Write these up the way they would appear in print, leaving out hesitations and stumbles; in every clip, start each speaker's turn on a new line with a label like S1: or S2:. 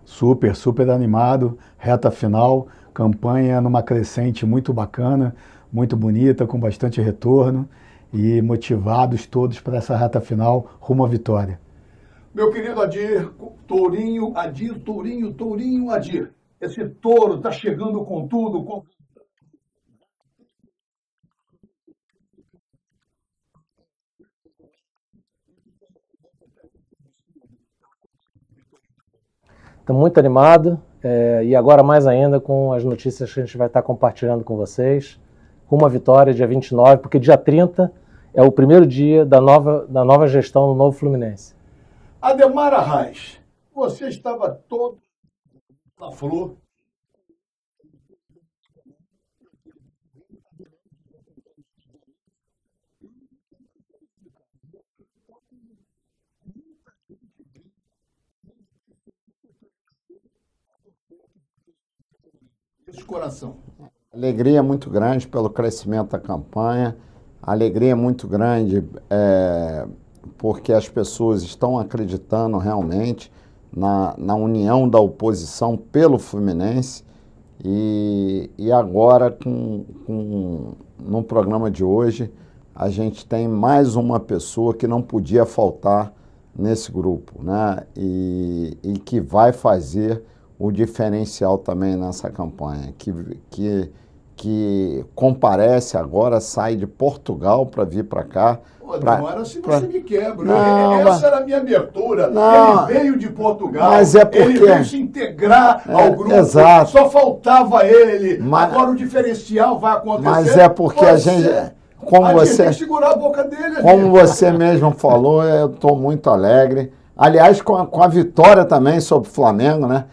S1: Super, super animado, reta final, campanha numa crescente muito bacana, muito bonita, com bastante retorno e motivados todos para essa reta final rumo à vitória.
S2: Meu querido Adir, Tourinho, Adir, Tourinho, Tourinho, Adir. Esse touro está chegando com tudo, com...
S3: Estou muito animado e agora mais ainda com as notícias que a gente vai estar compartilhando com vocês. Rumo à vitória, dia 29, porque dia 30 é o primeiro dia da nova gestão do novo Fluminense.
S2: Ademar Arraes, você estava todo na flor. Esse coração.
S4: Alegria muito grande pelo crescimento da campanha, alegria muito grande porque as pessoas estão acreditando realmente na união da oposição pelo Fluminense e agora no programa de hoje a gente tem mais uma pessoa que não podia faltar nesse grupo, né? E que vai fazer o diferencial também nessa campanha, que comparece agora, sai de Portugal para vir para cá.
S2: Não era assim, você me quebra. Não, essa era a minha abertura.
S4: Não,
S2: ele veio de Portugal,
S4: mas é porque...
S2: ele veio se integrar ao grupo,
S4: exato.
S2: Só faltava ele. Agora o diferencial vai acontecer.
S4: Mas é porque a gente... Como você,
S2: tem que segurar a boca dele.
S4: Como você mesmo falou, eu estou muito alegre. Aliás, com a vitória também sobre o Flamengo, né?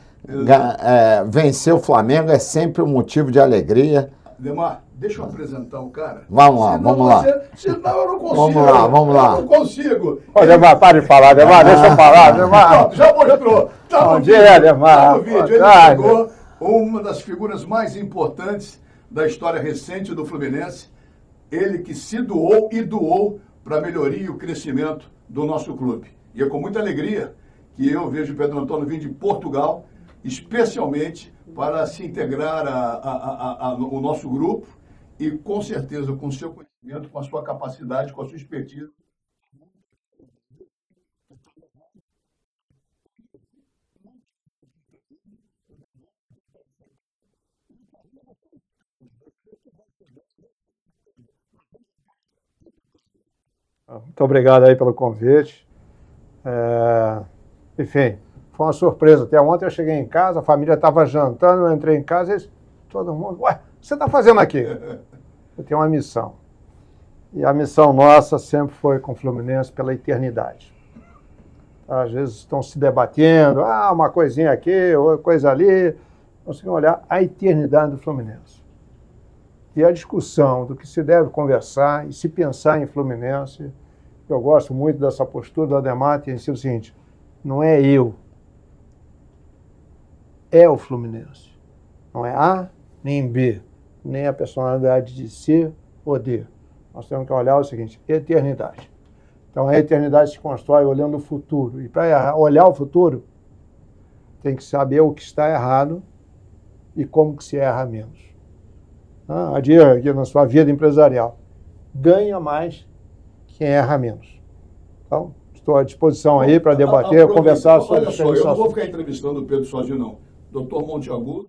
S4: Vencer o Flamengo é sempre um motivo de alegria.
S2: Demar, deixa eu apresentar o cara.
S4: Vamos lá, vamos lá.
S2: Senão eu não consigo.
S4: Vamos lá.
S2: Eu não consigo.
S5: Ô, Demar, para de falar, Demar, deixa eu falar, Demar.
S2: Já mostrou.
S5: Bom dia, Demar.
S2: Tá no vídeo. Ele pegou uma das figuras mais importantes da história recente do Fluminense. Ele que se doou e doou para a melhoria e o crescimento do nosso clube. E é com muita alegria que eu vejo o Pedro Antônio vir de Portugal, especialmente para se integrar ao nosso grupo e, com certeza, com o seu conhecimento, com a sua capacidade, com a sua expertise.
S5: Muito obrigado aí pelo convite. Enfim, foi uma surpresa. Até ontem eu cheguei em casa, a família estava jantando, eu entrei em casa e todo mundo... Ué, o que você está fazendo aqui? Eu tenho uma missão. E a missão nossa sempre foi com o Fluminense pela eternidade. Às vezes estão se debatendo, uma coisinha aqui, outra coisa ali. Conseguimos olhar a eternidade do Fluminense. E a discussão do que se deve conversar e se pensar em Fluminense, eu gosto muito dessa postura do Ademar, tem sido o seguinte, não é eu, é o Fluminense. Não é A nem B, nem a personalidade de C ou D. Nós temos que olhar o seguinte, eternidade. Então a eternidade se constrói olhando o futuro. E para olhar o futuro, tem que saber o que está errado e como que se erra menos. Adir, aqui na sua vida empresarial, ganha mais quem erra menos. Então, estou à disposição aí para debater, conversar sobre isso.
S2: Olha só, eu não vou ficar entrevistando o Pedro sozinho, não. Doutor Monteagudo.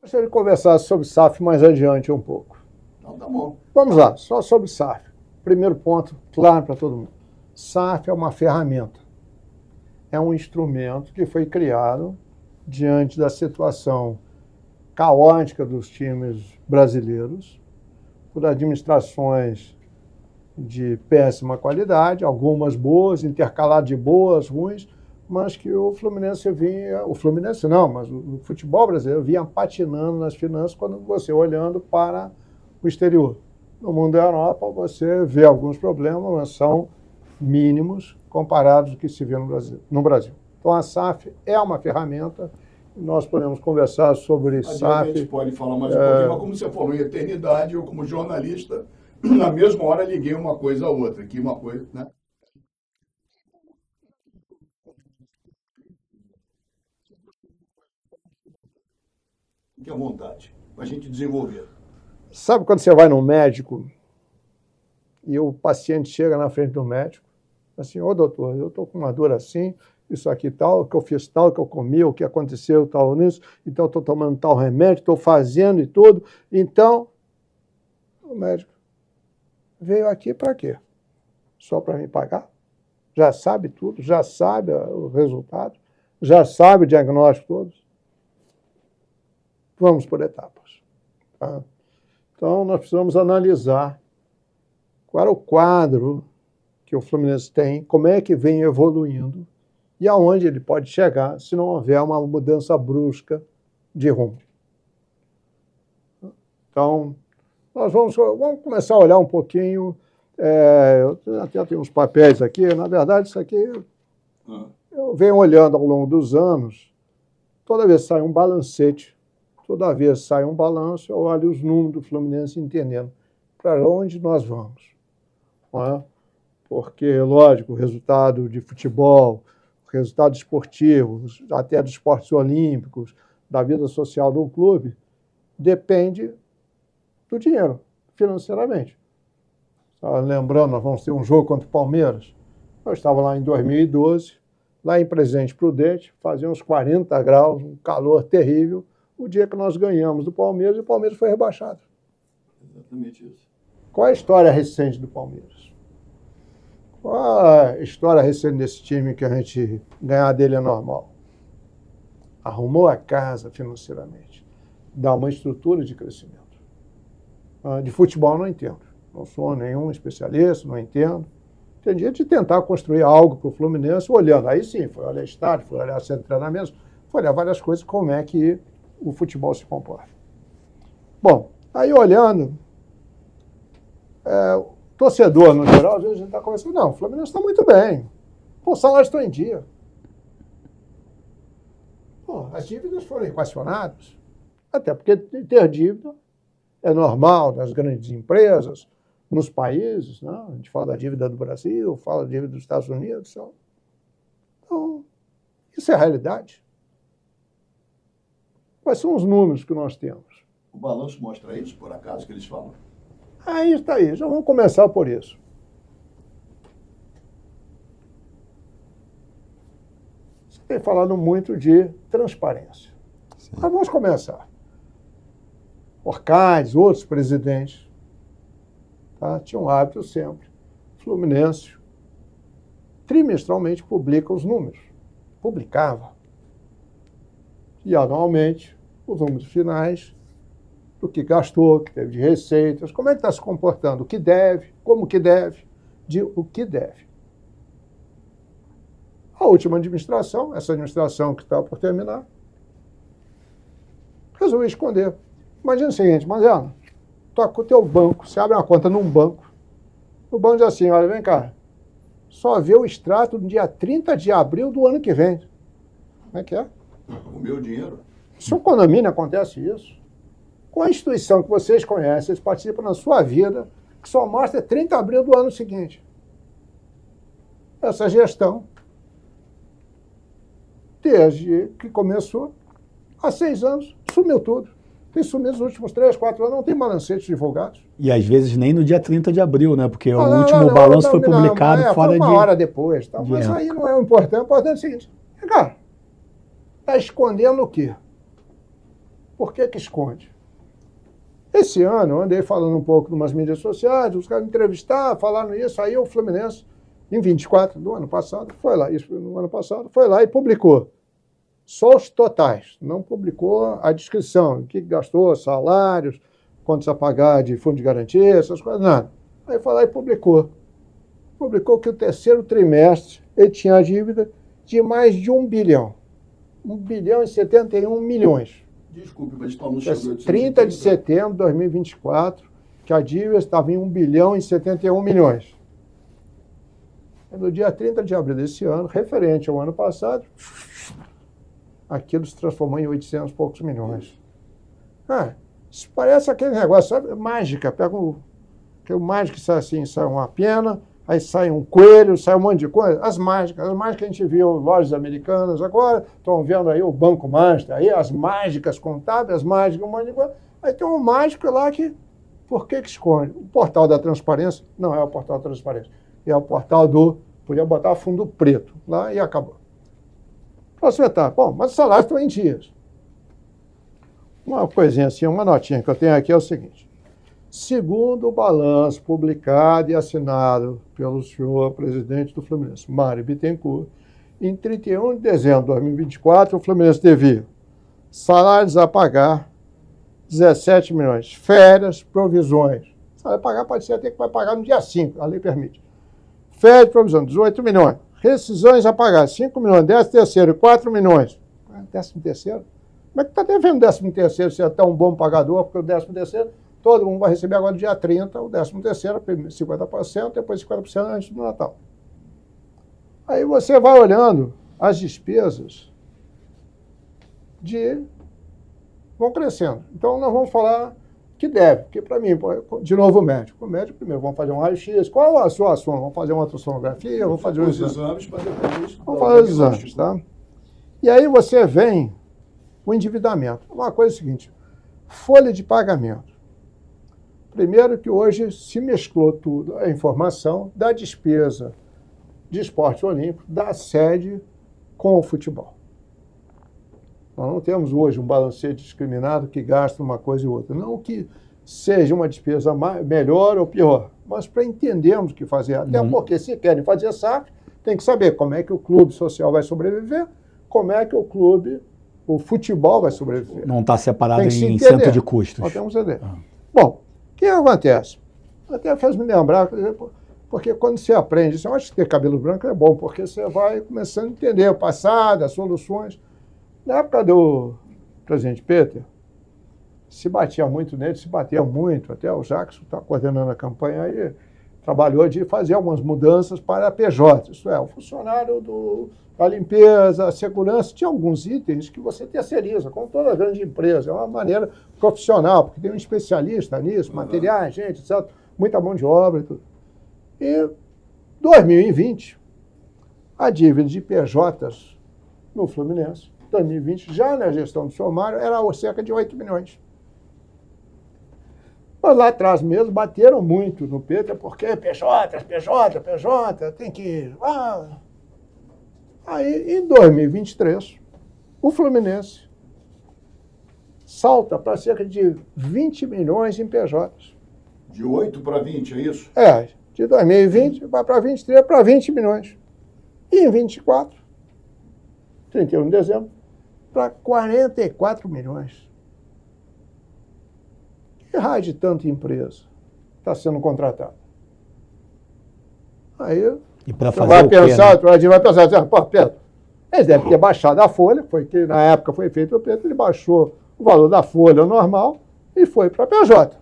S5: Gostaria de conversar sobre SAF mais adiante um pouco.
S2: Então, tá bom.
S5: Vamos lá, só sobre SAF. Primeiro ponto, claro para todo mundo. SAF é uma ferramenta. é um instrumento que foi criado diante da situação caótica dos times brasileiros, por administrações de péssima qualidade, algumas boas, intercaladas de boas, ruins, mas que o Fluminense vinha, o Fluminense não, mas o futebol brasileiro vinha patinando nas finanças quando você olhando para o exterior. No mundo da Europa, você vê alguns problemas, mas são mínimos comparados ao que se vê no Brasil. Então, a SAF é uma ferramenta, nós podemos conversar sobre SAF.
S2: A gente pode falar mais um pouquinho, mas como você falou em eternidade, eu como jornalista, na mesma hora liguei uma coisa a outra, aqui uma coisa, né? Fique à vontade, para a gente desenvolver.
S5: Sabe quando você vai no médico e o paciente chega na frente do médico, assim, ô doutor, eu estou com uma dor assim, isso aqui tal, que eu fiz tal, que eu comi, o que aconteceu tal nisso, então estou tomando tal remédio, estou fazendo e tudo. Então, o médico veio aqui para quê? Só para me pagar? Já sabe tudo, já sabe o resultado, já sabe o diagnóstico todo. Vamos por etapas. Tá? Então, nós precisamos analisar qual é o quadro que o Fluminense tem, como é que vem evoluindo e aonde ele pode chegar se não houver uma mudança brusca de rumo. Então, nós vamos começar a olhar um pouquinho. Eu até tenho uns papéis aqui. Na verdade, isso aqui eu venho olhando ao longo dos anos. Toda vez que sai um balancete, toda vez que sai um balanço, eu olho os números do Fluminense entendendo para onde nós vamos. Não é? Porque, lógico, o resultado de futebol, o resultado esportivo, até dos esportes olímpicos, da vida social do clube, depende do dinheiro, financeiramente. Lembrando, nós vamos ter um jogo contra o Palmeiras. Eu estava lá em 2012, lá em Presidente Prudente, fazia uns 40 graus, um calor terrível, o dia que nós ganhamos do Palmeiras, e o Palmeiras foi rebaixado.
S2: Exatamente isso.
S5: Qual é a história recente do Palmeiras? Qual a história recente desse time que a gente ganhar dele é normal? Arrumou a casa financeiramente, dá uma estrutura de crescimento. De futebol não entendo, não sou nenhum especialista, não entendo. Entendi de tentar construir algo para o Fluminense, olhando, aí sim, foi olhar estádio, foi olhar centro de treinamento, foi olhar várias coisas, como é que o futebol se comporta. Bom, aí olhando, o torcedor, no geral, às vezes a gente está conversando, não, o Fluminense está muito bem, pô, os salários estão em dia. Pô, as dívidas foram equacionadas, até porque ter dívida é normal nas grandes empresas, nos países, né? A gente fala da dívida do Brasil, fala da dívida dos Estados Unidos. Então, isso é a realidade. Quais são os números que nós temos?
S2: O balanço mostra isso, por acaso, que eles falam?
S5: Aí está aí, já vamos começar por isso. Você tem falado muito de transparência. Sim. Mas vamos começar. Orcades, outros presidentes, tá, tinham um hábito sempre. O Fluminense trimestralmente publica os números. Publicava. E anualmente, os números finais do que gastou, o que teve de receitas, como é que está se comportando, o que deve, como que deve, o que deve. A última administração, essa administração que está por terminar, resolveu esconder. Imagina o seguinte, Manzano, toca o teu banco, você abre uma conta num banco, o banco diz assim, olha, vem cá, só vê o extrato no dia 30 de abril do ano que vem. Como é que é?
S2: O meu dinheiro.
S5: No seu condomínio acontece isso. Com a instituição que vocês conhecem, eles participam na sua vida, que só mostra 30 de abril do ano seguinte. Essa gestão, desde que começou, há 6 anos, sumiu tudo. Tem sumido nos últimos 3, 4 anos, não tem balancetes divulgados.
S1: E às vezes nem no dia 30 de abril, né? Porque o último balanço foi publicado fora
S5: foi uma hora depois. Tá? Mas
S1: época.
S5: Aí não é o importante. O importante é o seguinte, cara, está escondendo o quê? Por que esconde? Esse ano, eu andei falando um pouco em umas mídias sociais, os caras me entrevistaram, falaram isso, aí o Fluminense em 24 do ano passado, foi lá, isso no ano passado, foi lá e publicou. Só os totais, não publicou a descrição, o que gastou, salários, quantos a pagar de fundo de garantia, essas coisas, nada. Aí foi lá e publicou. Publicou que o terceiro trimestre ele tinha a dívida de mais de 1 bilhão. 1 bilhão e 71 milhões.
S2: Desculpe, mas está no chegou
S5: 30 de setembro de 2024, que a dívida estava em 1 bilhão e 71 milhões. E no dia 30 de abril desse ano, referente ao ano passado, aquilo se transformou em 800 e poucos milhões. Isso parece aquele negócio, sabe? Mágica. Pega o mágico que sai assim, sai uma pena, aí sai um coelho, sai um monte de coisa. As mágicas a gente viu em lojas americanas agora, estão vendo aí o Banco Master, aí as mágicas contábeis, as mágicas, um monte de coisa. Aí tem um mágico lá que, por que esconde? O portal da transparência não é o portal da transparência, é o portal podia botar fundo preto lá e acabou. Próxima etapa. Bom, mas os salários estão em dias. Uma coisinha assim, uma notinha que eu tenho aqui é o seguinte. Segundo o balanço publicado e assinado pelo senhor presidente do Fluminense, Mário Bittencourt, em 31 de dezembro de 2024, o Fluminense devia salários a pagar, 17 milhões, férias, provisões. Salário a pagar pode ser até que vai pagar no dia 5, a lei permite. Férias, provisões, 18 milhões. Rescisões a pagar, 5 milhões, 13º, 4 milhões. 13º? Como é que está devendo 13º se é tão bom pagador? Porque o 13º, todo mundo vai receber agora no dia 30, o 13º, 50%, depois 50% antes do Natal. Aí você vai olhando as despesas vão crescendo. Então nós vamos falar que deve, porque para mim, de novo o médico. O médico primeiro, vamos fazer um raio-x. Qual a sua ação? Vamos fazer uma ultrassonografia, vamos fazer os exames. Vamos fazer os exames, tá? E aí você vem o endividamento. Uma coisa é a seguinte, folha de pagamento. Primeiro que hoje se mesclou tudo, a informação da despesa de esporte olímpico, da sede com o futebol. Nós não temos hoje um balancete discriminado que gasta uma coisa e outra. Não que seja uma despesa melhor ou pior, mas para entendermos o que fazer. Até porque se querem fazer SAF, tem que saber como é que o clube social vai sobreviver, como é que o futebol vai sobreviver.
S1: Não está separado em centro de custos.
S5: Nós temos que entender. Bom, o que acontece? Até fez me lembrar, porque quando você aprende, eu acho que ter cabelo branco é bom, porque você vai começando a entender o passado, as soluções. Na época do presidente Peter, se batia muito nele, se batia muito, até o Jackson está coordenando a campanha aí, trabalhou de fazer algumas mudanças para a PJ, isso é, o funcionário da limpeza, a segurança, tinha alguns itens que você terceiriza, como toda grande empresa, é uma maneira profissional, porque tem um especialista nisso, materiais, gente, etc., muita mão de obra e tudo. E 2020, a dívida de PJs no Fluminense, 2020, já na gestão do senhor Mário, era cerca de 8 milhões. Mas lá atrás mesmo bateram muito no Peter, porque PJ, tem que... Aí, em 2023, o Fluminense salta para cerca de 20 milhões em PJs.
S2: De 8 para 20, é isso?
S5: É, de 2020 vai para 23, para 20 milhões. E em 24, 31 de dezembro, para 44 milhões. Que raio de tanta empresa está sendo contratada? Aí
S1: e para
S5: você
S1: fazer
S5: vai
S1: o
S5: pensar,
S1: quê, né?
S5: vai pensar assim, pô, Pedro, eles devem ter baixado a folha, foi que na época foi feito o Pedro, ele baixou o valor da folha normal e foi para a PJ.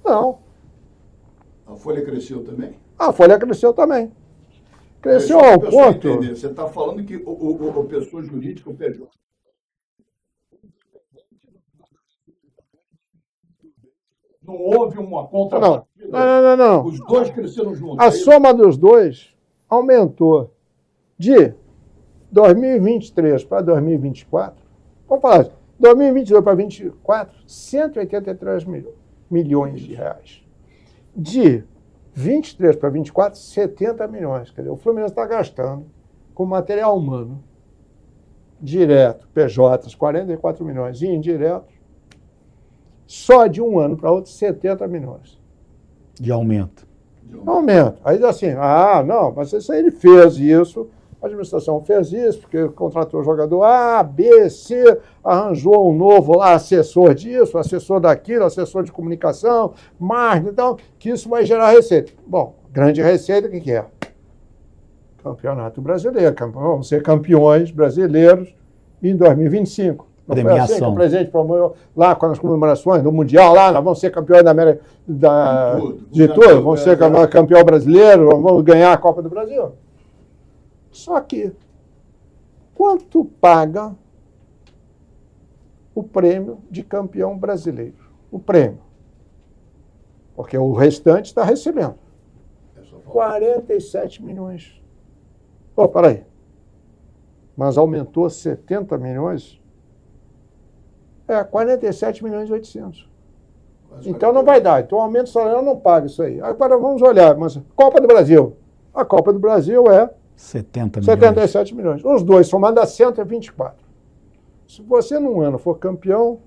S5: Não.
S2: A folha cresceu também?
S5: A folha cresceu também. Cresceu
S2: Só pra
S5: ao
S2: pessoa
S5: ponto...
S2: entender, você está falando que o pessoa jurídica, o PJ, não houve uma contrapartida?
S5: Não.
S2: Os dois cresceram juntos.
S5: A soma dos dois aumentou de 2023 para 2024. Vamos falar assim, 2022 para 2024, 183 milhões de reais. De 23 para 24, 70 milhões. Quer dizer, o Fluminense está gastando com material humano, direto, PJs, 44 milhões, e indireto, só de um ano para outro, 70 milhões.
S1: De aumento.
S5: Aumento. Aí diz assim, não, mas isso aí ele fez isso, a administração fez isso, porque contratou jogador A, B, C, arranjou um novo lá, assessor disso, assessor daquilo, assessor de comunicação, marketing, então, que isso vai gerar receita. Bom, grande receita, o que é? Campeonato brasileiro. Vamos ser campeões brasileiros em 2025. Não
S1: premiação.
S5: Foi assim que o presidente promoveu lá com as comemorações do Mundial, lá nós vamos ser campeões da América de tudo, vamos ser campeão brasileiro, vamos ganhar a Copa do Brasil. Só que, quanto paga o prêmio de campeão brasileiro? O prêmio. Porque o restante está recebendo. 47 milhões. Peraí. Mas aumentou 70 milhões? 47 milhões e 800. Então não vai dar. Então o aumento salarial não paga isso aí. Agora vamos olhar. Mas Copa do Brasil. A Copa do Brasil é 77 milhões. Os dois somados dá 124. Se você num ano for campeão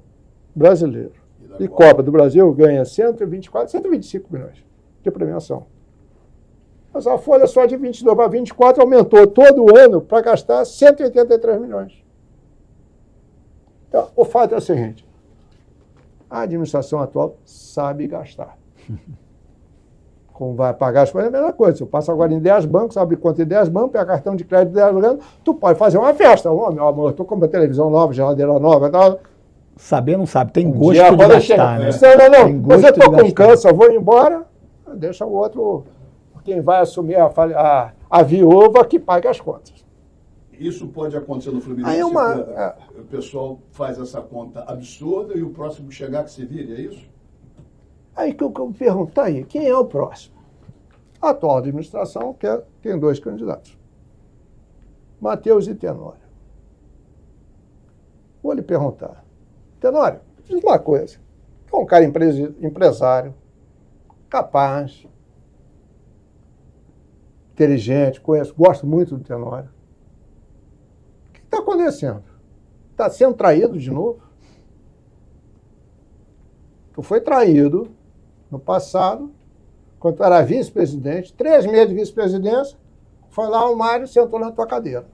S5: brasileiro e Copa do Brasil ganha 124, 125 milhões de premiação. Mas a folha só de 22 para 24 aumentou todo o ano para gastar 183 milhões. Então, o fato é o seguinte, a administração atual sabe gastar. Como vai pagar as coisas, é a mesma coisa. Se eu passo agora em 10 bancos, abre conta em 10 bancos, pega cartão de crédito de 10 bancos, tu pode fazer uma festa. Meu amor, estou comprando televisão nova, geladeira nova e tal.
S1: Saber não sabe, tem gosto de gastar, né?
S5: Não, mas eu estou com câncer, eu vou embora, deixa o outro, quem vai assumir a viúva que pague as contas.
S2: Isso pode acontecer no Fluminense?
S5: Aí
S2: o pessoal faz essa conta absurda e o próximo chegar que se vire, é isso?
S5: Aí que eu pergunto, aí, quem é o próximo? A atual administração tem dois candidatos, Matheus e Tenório. Vou lhe perguntar, Tenório, diz uma coisa, é um cara empresário, capaz, inteligente, conheço, gosto muito do Tenório. O que está acontecendo? Está sendo traído de novo? Tu foi traído no passado, quando tu era vice-presidente, 3 meses de vice-presidência, foi lá o Mário sentou na tua cadeira.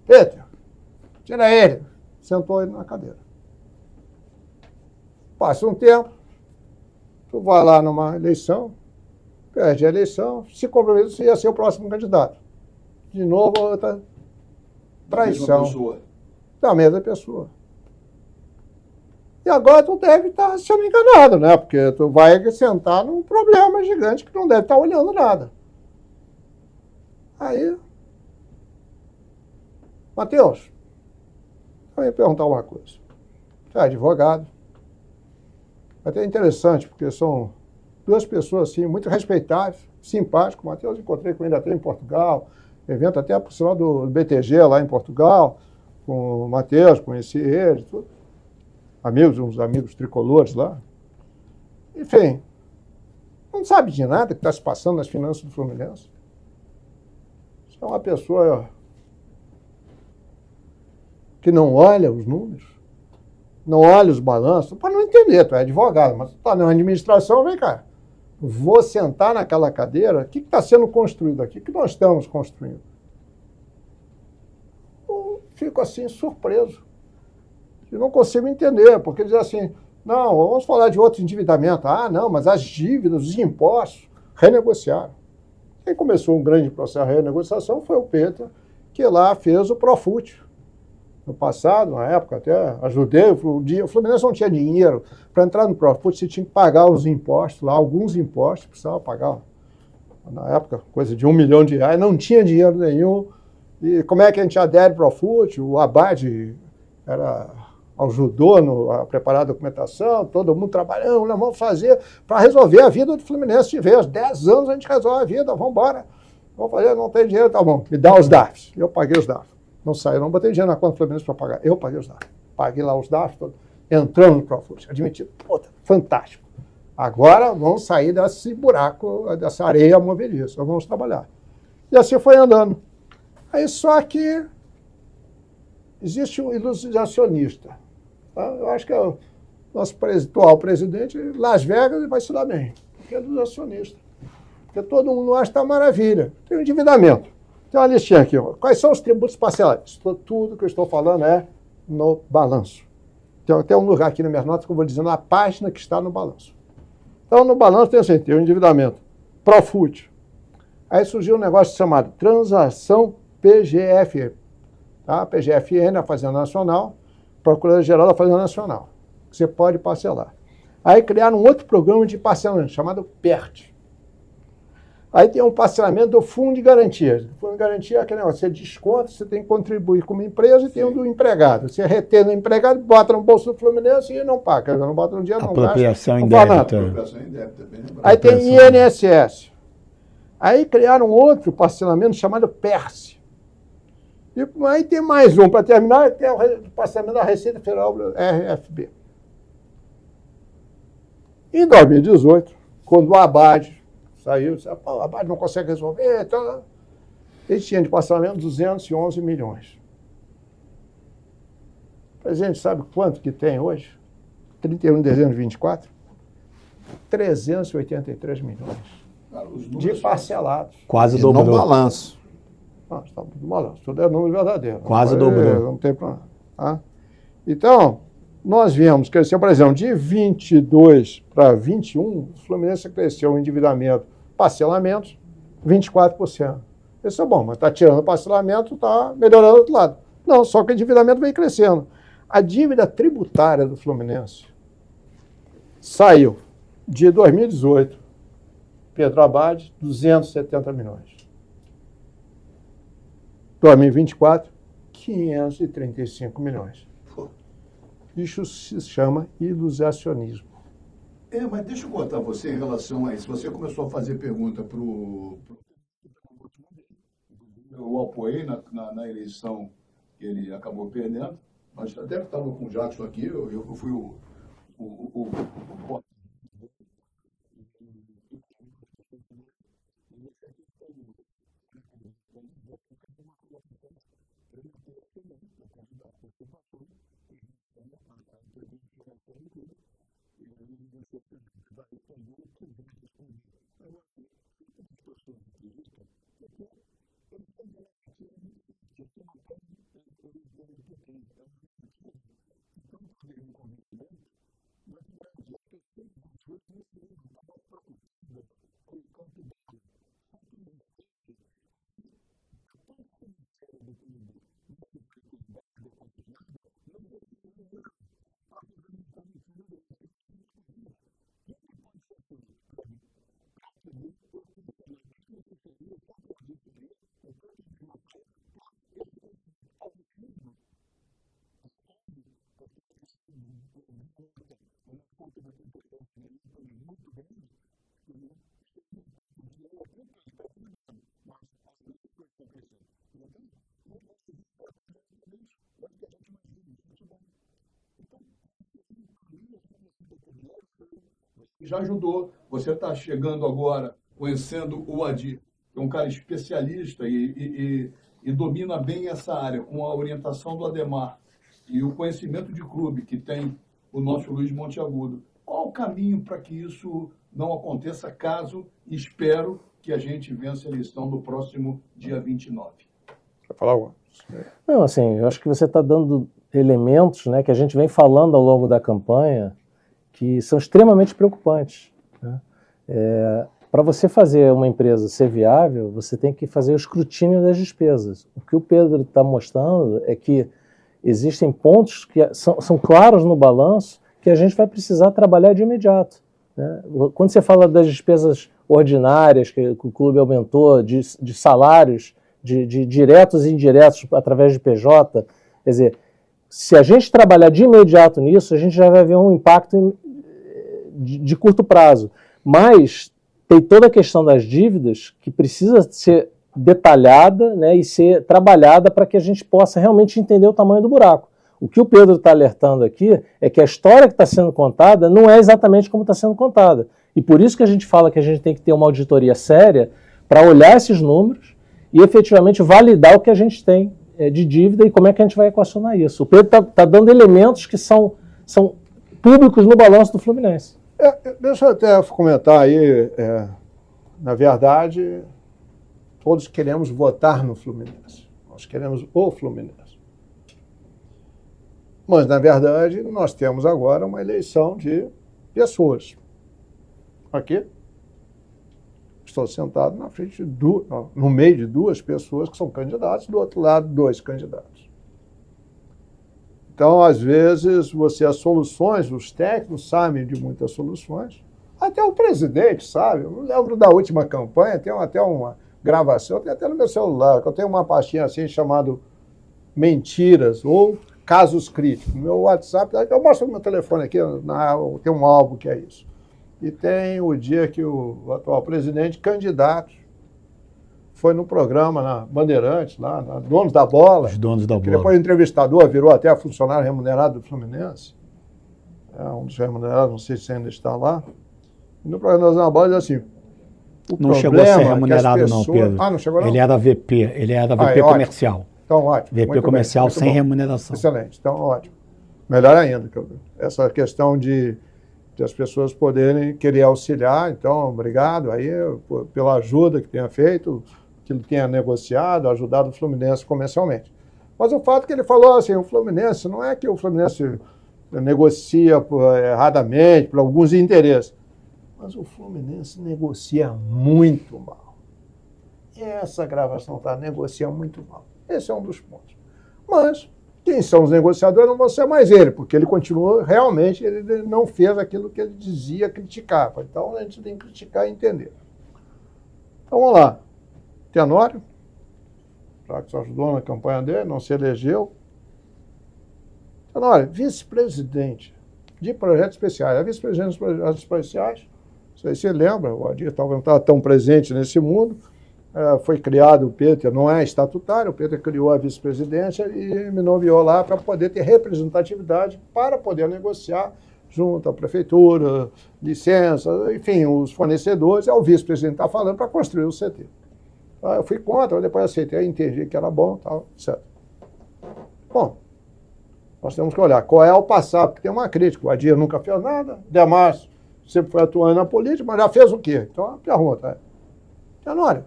S5: Peter, tira ele. Sentou ele na cadeira. Passa um tempo, tu vai lá numa eleição, perde a eleição, se compromete, você ia ser o próximo candidato. De novo, outra traição. Da mesma pessoa. E agora tu deve estar sendo enganado, né? Porque tu vai sentar num problema gigante que não deve estar olhando nada. Aí, Matheus, eu ia perguntar uma coisa. Você é advogado. Até interessante, porque são duas pessoas assim, muito respeitáveis, simpáticos. O Matheus, encontrei com ele até em Portugal, evento até por sinal do BTG lá em Portugal, com o Matheus, conheci ele, tudo. Uns amigos tricolores lá. Enfim, não sabe de nada que está se passando nas finanças do Fluminense. Você é uma pessoa que não olha os números, não olha os balanços, para não entender, tu é advogado, mas tu está na administração, vem cá. Vou sentar naquela cadeira, o que está sendo construído aqui? O que nós estamos construindo? Eu fico assim, surpreso. Eu não consigo entender, porque eles dizem assim, não, vamos falar de outro endividamento. Não, mas as dívidas, os impostos, renegociaram. Quem começou um grande processo de renegociação foi o Peter, que lá fez o Profut. No passado, na época, até ajudei, o Fluminense não tinha dinheiro. Para entrar no Profut, você tinha que pagar os impostos lá, alguns impostos, precisava pagar. Na época, coisa de R$1 milhão, não tinha dinheiro nenhum. E como é que a gente adere ao Profut? O Abade ajudou a preparar a documentação, todo mundo trabalhando, nós vamos fazer para resolver a vida do Fluminense de vez. 10 anos a gente resolve a vida, vamos embora. Vamos fazer, não tem dinheiro, tá bom, me dá os DAFs. Eu paguei os DAFs. Não saiu, não botei dinheiro na conta do Fluminense para pagar. Eu paguei os DAFs. Paguei lá os DAFs, entrando no Profut, admitido. Puta, fantástico. Agora vamos sair desse buraco, dessa areia movediça, vamos trabalhar. E assim foi andando. Aí só que existe um ilusionista. Eu acho que é o nosso atual presidente, Las Vegas, vai se dar bem. que é dos acionistas. Porque todo mundo acha que está maravilha. Tem um endividamento. Tem uma listinha aqui. Ó. Quais são os tributos parcelados? Tudo que eu estou falando é no balanço. Tem até um lugar aqui nas minhas notas que eu vou dizendo a página que está no balanço. Então, no balanço tem assim, tem o endividamento. Profut. Aí surgiu um negócio chamado transação PGF. Tá? PGFN, a Fazenda Nacional, Procuradoria-Geral da Fazenda Nacional. Que você pode parcelar. Aí criaram um outro programa de parcelamento, chamado PERT. Aí tem um parcelamento do Fundo de Garantia. O Fundo de Garantia é aquele negócio, você desconta, você tem que contribuir como empresa e tem o do empregado. Você retém no empregado, bota no bolso do Fluminense e não paga. Não bota no dinheiro, não gasta.
S1: Apropriação
S5: indébita. Aí tem INSS. Aí criaram outro parcelamento chamado PERSE. E aí tem mais um, para terminar, que é o parcelamento da Receita Federal, RFB. Em 2018, quando o Abad saiu, disse, o Abad não consegue resolver, então, eles tinham de parcelamento 211 milhões. O presidente sabe quanto que tem hoje? 31 de dezembro de 24? 383 milhões de parcelados.
S1: Quase
S4: E
S1: dobrou.
S4: no balanço.
S5: Não, está no balanço, tudo é número verdadeiro.
S1: Quase dobrou.
S5: Não tem problema. Tá? Então, nós viemos crescer, por exemplo, de 22 para 21, o Fluminense cresceu o endividamento, parcelamentos, 24%. Isso é bom, mas está tirando o parcelamento, está melhorando do outro lado. Não, só que o endividamento vem crescendo. A dívida tributária do Fluminense saiu de 2018, Pedro Abad, 270 milhões. 2024, 535 milhões. Isso se chama ilusionismo.
S2: Mas deixa eu contar você em relação a isso. Você começou a fazer pergunta para o... Eu apoiei na eleição que ele acabou perdendo, mas até que estava com o Jackson aqui, eu fui o já ajudou. Você está chegando agora, conhecendo o Adir, que é um cara especialista e domina bem essa área, com a orientação do Ademar e o conhecimento de clube que tem o nosso Luiz Monteagudo. Qual o caminho para que isso não aconteça, caso, espero, que a gente vença a eleição no próximo dia 29?
S5: Quer falar alguma?
S3: Não, assim, eu acho que você está dando elementos, né, que a gente vem falando ao longo da campanha que são extremamente preocupantes, né? Para você fazer uma empresa ser viável, você tem que fazer o escrutínio das despesas. O que o Pedro está mostrando é que existem pontos que são claros no balanço que a gente vai precisar trabalhar de imediato, né? Quando você fala das despesas ordinárias que o clube aumentou, de salários, de diretos e indiretos através de PJ, quer dizer, se a gente trabalhar de imediato nisso, a gente já vai ver um impacto de curto prazo. Mas tem toda a questão das dívidas que precisa ser detalhada, né, e ser trabalhada para que a gente possa realmente entender o tamanho do buraco. O que o Pedro está alertando aqui é que a história que está sendo contada não é exatamente como está sendo contada. E por isso que a gente fala que a gente tem que ter uma auditoria séria para olhar esses números e efetivamente validar o que a gente tem de dívida e como é que a gente vai equacionar isso. O Pedro está dando elementos que são públicos no balanço do Fluminense.
S5: Deixa eu até comentar aí, na verdade, todos queremos votar no Fluminense. Nós queremos o Fluminense. Mas, na verdade, nós temos agora uma eleição de pessoas. Aqui, estou sentado na frente no meio de duas pessoas que são candidatos, do outro lado, 2 candidatos. Então, às vezes, as soluções, os técnicos sabem de muitas soluções, até o presidente sabe. Eu lembro da última campanha, tem até uma gravação, tem até no meu celular, que eu tenho uma pastinha assim chamada Mentiras ou Casos Críticos. No meu WhatsApp, eu mostro no meu telefone aqui, tem um álbum que é isso. E tem o dia que o atual presidente, candidato, foi no programa na Bandeirantes, lá, na Donos da Bola.
S1: Os donos da
S5: Que
S1: bola.
S5: depois entrevistador, virou até funcionário remunerado do Fluminense. É um dos remunerados, não sei se ainda está lá. E no programa Donos da Bola diz assim,
S1: Não chegou a ser remunerado não, Pedro.
S5: Ah, não chegou não?
S1: Ele era VP, ele era VP comercial.
S5: Então, ótimo.
S1: VP
S5: muito
S1: comercial
S5: bem, muito
S1: sem
S5: bom.
S1: remuneração.
S5: Excelente, então ótimo. Melhor ainda, essa questão de as pessoas poderem querer auxiliar, então, obrigado aí pela ajuda que tenha feito, que ele tenha negociado, ajudado o Fluminense comercialmente. Mas o fato que ele falou assim, o Fluminense, não é que o Fluminense negocia erradamente, por alguns interesses, mas o Fluminense negocia muito mal. Essa gravação negocia muito mal. Esse é um dos pontos. Mas quem são os negociadores não vão ser mais ele, porque ele continuou, realmente, ele não fez aquilo que ele dizia criticar. Então, a gente tem que criticar e entender. Então, vamos lá. Tenório, já que você ajudou na campanha dele, não se elegeu. Tenório, vice-presidente de projetos especiais. A vice-presidente de projetos especiais, não sei se você lembra, o Adir talvez não estava tão presente nesse mundo, foi criado o Peter, não é estatutário, o Peter criou a vice-presidência e me nomeou lá para poder ter representatividade, para poder negociar junto à prefeitura, licença, enfim, os fornecedores, é o vice-presidente que está falando para construir o CT. Eu fui contra, depois aceitei, entendi que era bom, tal, certo. Bom, nós temos que olhar qual é o passado, porque tem uma crítica, o Adir nunca fez nada, Demais sempre foi atuando na política, mas já fez o quê? Então a pergunta é, Tenório,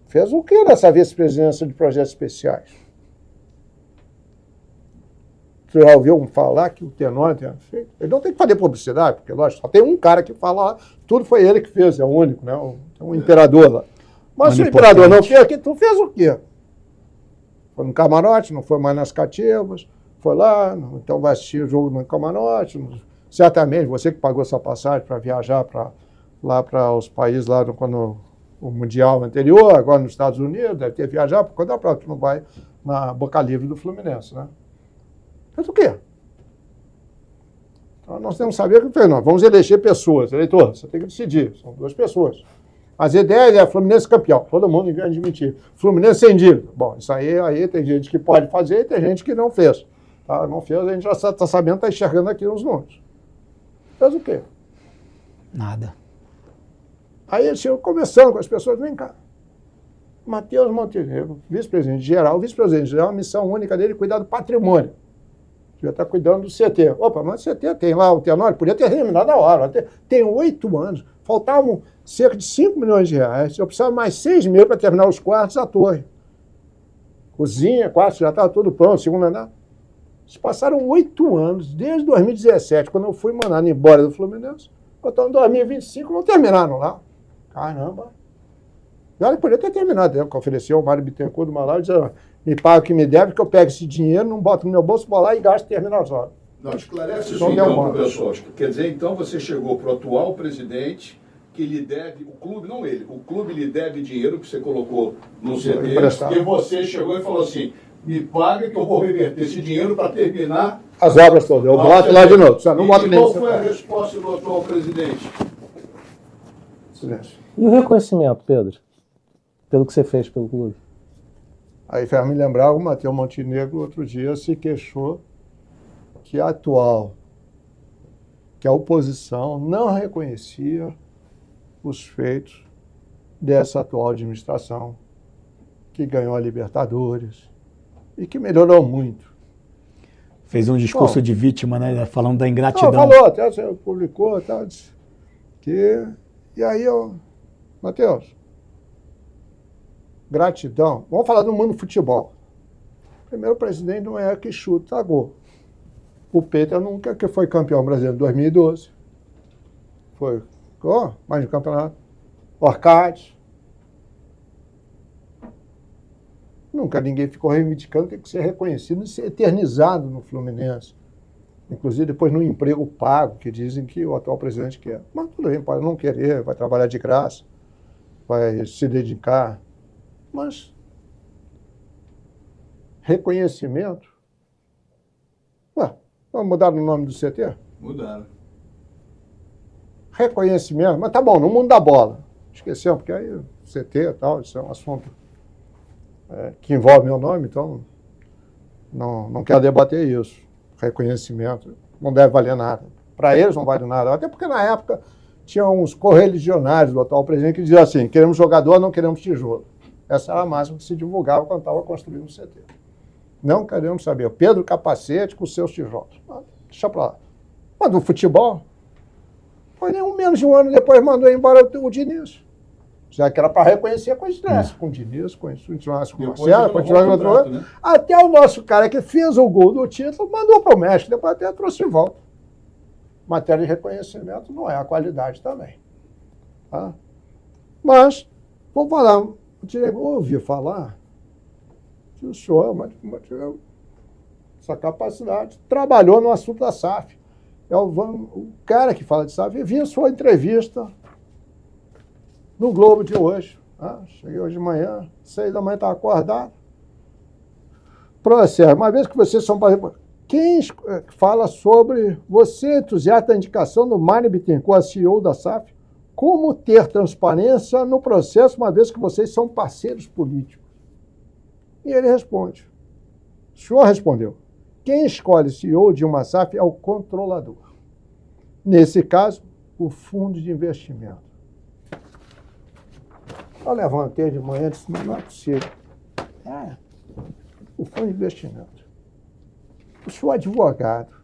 S5: fez o que nessa vice-presidência de projetos especiais? Você já ouviu falar que o Tenório tenha feito? Ele não tem que fazer publicidade, porque, lógico, só tem um cara que fala lá, tudo foi ele que fez, é o único, né? Um imperador lá. Mas se o imperador não fez aqui, tu fez o quê? Foi no camarote, não foi mais nas cativas, foi lá, então vai assistir o jogo no camarote, certamente você que pagou essa passagem para viajar lá para os países lá quando o Mundial anterior, agora nos Estados Unidos, deve ter viajado, por conta própria, tu não vai na boca livre do Fluminense, né? Mas o quê? Então nós temos que saber o que fez. Nós vamos eleger pessoas, eleitor, você tem que decidir, são 2 pessoas. As ideias é Fluminense campeão, todo mundo vai admitir. Fluminense sem dívida. Bom, isso aí tem gente que pode fazer e tem gente que não fez. Tá? Não fez, a gente já está sabendo, está enxergando aqui nos números. Fez o quê?
S1: Nada.
S5: Aí ele chegou conversando com as pessoas, vem cá. Matheus Montenegro, vice-presidente geral. O vice-presidente geral, a missão única dele é cuidar do patrimônio. Devia estar cuidando do CT. Opa, mas o CT tem lá o Tenório, podia ter terminado a hora. Tem 8 anos. Faltavam cerca de 5 milhões de reais. Eu precisava mais 6 mil para terminar os quartos da torre. Cozinha, quarto, já estava tudo pronto, segundo andar. Eles passaram 8 anos, desde 2017, quando eu fui mandado embora do Fluminense. Então, em 2025, não terminaram lá. Caramba. E olha, podia ter terminado. Eu ofereci ao Mário Bittencourt do Malau e disse, me paga o que me deve, que eu pego esse dinheiro, não boto no meu bolso, vou lá e gasto e termino as horas.
S2: Não, esclarece isso então, professor. Quer dizer, então, você chegou para o atual presidente que lhe deve, o clube, não ele, o clube lhe deve dinheiro que você colocou no CD, e você chegou e falou assim, me paga que eu vou reverter esse dinheiro para terminar
S5: as obras todas. Eu boto lá de novo. Não boto
S2: qual foi a resposta do atual presidente?
S5: Silêncio.
S3: E o reconhecimento, Pedro? Pelo que você fez pelo clube?
S5: Aí fez me lembrar, o Matheus Montenegro outro dia se queixou que a oposição não reconhecia os feitos dessa atual administração, que ganhou a Libertadores e que melhorou muito.
S1: Fez um discurso
S5: Bom,
S1: de vítima, né? Falando da
S5: não,
S1: ingratidão.
S5: falou, até você publicou, tá, disse que... E aí eu... Matheus, gratidão. Vamos falar do mundo do futebol. Primeiro presidente não é que chuta gol. O Peter nunca, que foi campeão brasileiro em 2012. Foi mais um campeonato. O Arcades. Nunca ninguém ficou reivindicando, tem que ser reconhecido e ser eternizado no Fluminense. Inclusive depois no emprego pago, que dizem que o atual presidente quer. Mas tudo bem, pode não querer, vai trabalhar de graça, vai se dedicar. Mas reconhecimento. Ué, vamos mudar o nome do CT?
S2: Mudaram.
S5: Reconhecimento, mas tá bom, no mundo da bola. Esquecemos, porque aí o CT e tal, isso é um assunto que envolve meu nome, então não quero debater isso. Reconhecimento não deve valer nada. Para eles não vale nada. Até porque na época tinha uns correligionários do atual presidente que diziam assim, queremos jogador, não queremos tijolo. Essa era a máxima que se divulgava quando estava construindo o CT. Não queremos saber. Pedro Capacete com os seus tijolos. Deixa para lá. Mas do futebol, foi nem menos de um ano depois mandou embora o Diniz. Já que era para reconhecer com estresse. Com o Diniz, continuasse com o Marcelo, continuasse com outro outro. Né? Até o nosso cara que fez o gol do título mandou para o México, depois até trouxe de volta. Matéria de reconhecimento não é a qualidade também. Tá? Mas, vou falar, eu ouvi falar que o senhor, essa capacidade, trabalhou no assunto da SAF. O cara que fala de SAF, eu vi a sua entrevista no Globo de hoje. Cheguei hoje de manhã, 6 da manhã, estava acordado. Processo, uma vez que vocês são... Quem fala sobre você, entusiasta da indicação do Mário Bittencourt, CEO da SAF, como ter transparência no processo, uma vez que vocês são parceiros políticos? E ele responde. O senhor respondeu. Quem escolhe CEO de uma SAF é o controlador. Nesse caso, o fundo de investimento. Eu levantei de manhã e disse, não é possível. O fundo de investimento. O senhor é advogado.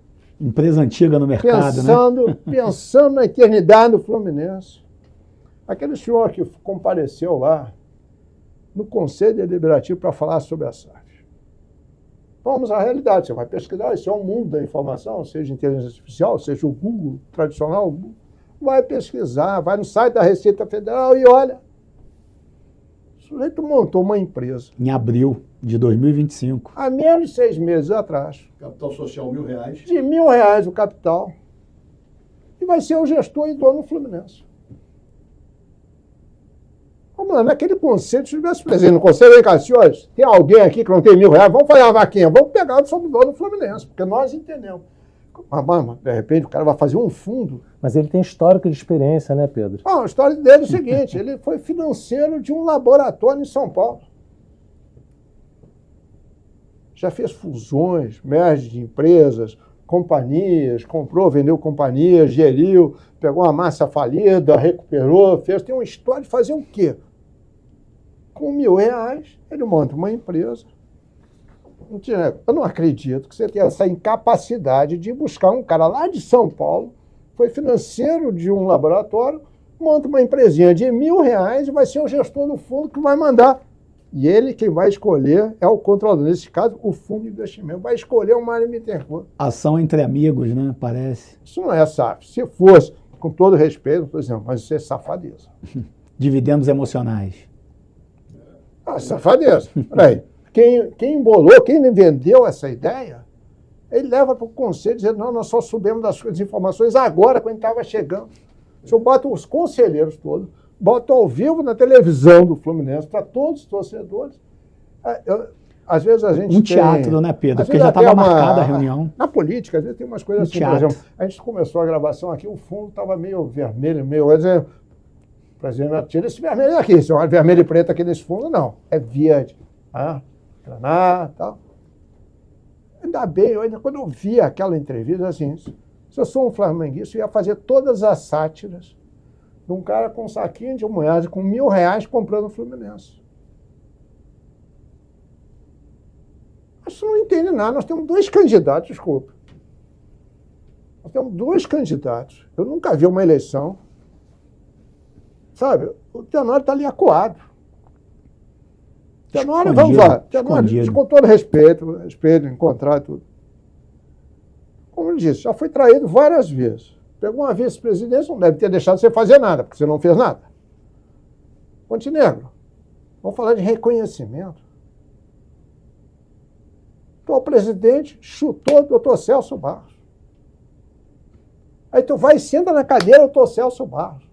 S1: Empresa antiga no mercado, né?
S5: Pensando na eternidade do Fluminense. Aquele senhor que compareceu lá no Conselho Deliberativo para falar sobre a SAF. Vamos à realidade. Você vai pesquisar, isso é um mundo da informação, seja inteligência artificial, seja o Google tradicional. Vai pesquisar, vai no site da Receita Federal e olha. O sujeito montou uma empresa.
S1: Em abril de 2025.
S5: Há menos de 6 meses atrás.
S2: Capital social R$1.000.
S5: De R$1.000 o capital. E vai ser o gestor e dono do Fluminense. Vamos lá, naquele conselho, se tivesse presente no conselho, vem cá, senhores, tem alguém aqui que não tem R$1.000, vamos fazer uma vaquinha, vamos pegar o dono do Fluminense, porque nós entendemos. Mas, de repente, o cara vai fazer um fundo.
S3: Mas ele tem histórico de experiência, né, Pedro?
S5: A história dele é o seguinte, ele foi financeiro de um laboratório em São Paulo. Já fez fusões, merge de empresas, companhias, comprou, vendeu companhias, geriu, pegou uma massa falida, recuperou, fez. Tem uma história de fazer o quê? Com R$1.000, ele monta uma empresa. Eu não acredito que você tenha essa incapacidade de buscar um cara lá de São Paulo, foi financeiro de um laboratório, monta uma empresinha de R$1.000 e vai ser o gestor do fundo que vai mandar. E ele, quem vai escolher, é o controlador. Nesse caso, o fundo de investimento vai escolher o Mário Bittencourt.
S1: Ação entre amigos, né? Parece.
S5: Isso não é SAF. Se fosse, com todo respeito, por exemplo, mas isso é safadeza.
S1: Dividendos emocionais.
S5: Safadeza. Peraí. Quem embolou, quem vendeu essa ideia, ele leva para o conselho dizendo, não, nós só soubemos das informações agora, quando estava chegando. O senhor bota os conselheiros todos, bota ao vivo na televisão do Fluminense para todos os torcedores. Às vezes a gente
S1: teatro, né, Pedro? Porque já estava marcada a reunião.
S5: Na política, às vezes tem umas coisas assim, por exemplo, a gente começou a gravação aqui, o fundo estava meio vermelho, presidente, tira esse vermelho aqui, se é vermelho e preto aqui nesse fundo, não. É verde. Graná, tal. Ainda bem, quando eu vi aquela entrevista, assim, se eu sou um flamenguista, eu ia fazer todas as sátiras de um cara com um saquinho de moeda, com R$1.000 comprando o Fluminense. Isso não entende nada. Nós temos 2 candidatos, desculpa. Nós temos 2 candidatos. Eu nunca vi uma eleição. Sabe, o Tenório está ali acuado. Tenório, vamos lá. Tenório, com todo respeito, encontrar tudo. Como eu disse, já foi traído várias vezes. Pegou uma vice-presidência, não deve ter deixado você fazer nada, porque você não fez nada. Montenegro, vamos falar de reconhecimento. O presidente chutou o doutor Celso Barros. Aí tu vai e senta na cadeira do doutor Celso Barros.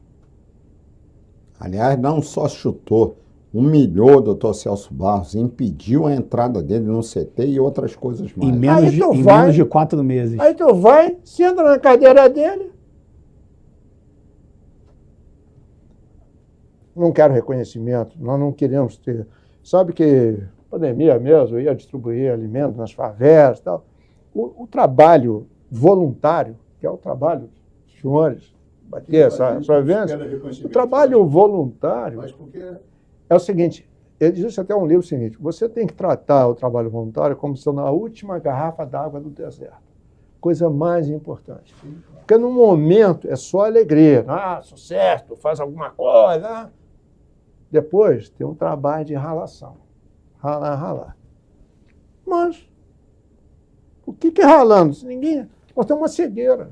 S4: Aliás, não só chutou, humilhou o doutor Celso Barros, impediu a entrada dele no CT e outras coisas mais.
S1: Em menos de 4 meses.
S5: Aí tu vai, senta na cadeira dele. Não quero reconhecimento, nós não queremos ter. Sabe que pandemia mesmo, eu ia distribuir alimentos nas favelas e tal. O trabalho voluntário, que é o trabalho dos senhores, bater essa vivência, o trabalho voluntário é o seguinte, ele disse até um livro seguinte, você tem que tratar o trabalho voluntário como sendo a última garrafa d'água do deserto. Coisa mais importante. Porque no momento é só alegria. Ah, sucesso, faz alguma coisa. Depois tem um trabalho de ralação. Ralar. Mas, o que é ralando? Ninguém. Nós temos uma cegueira.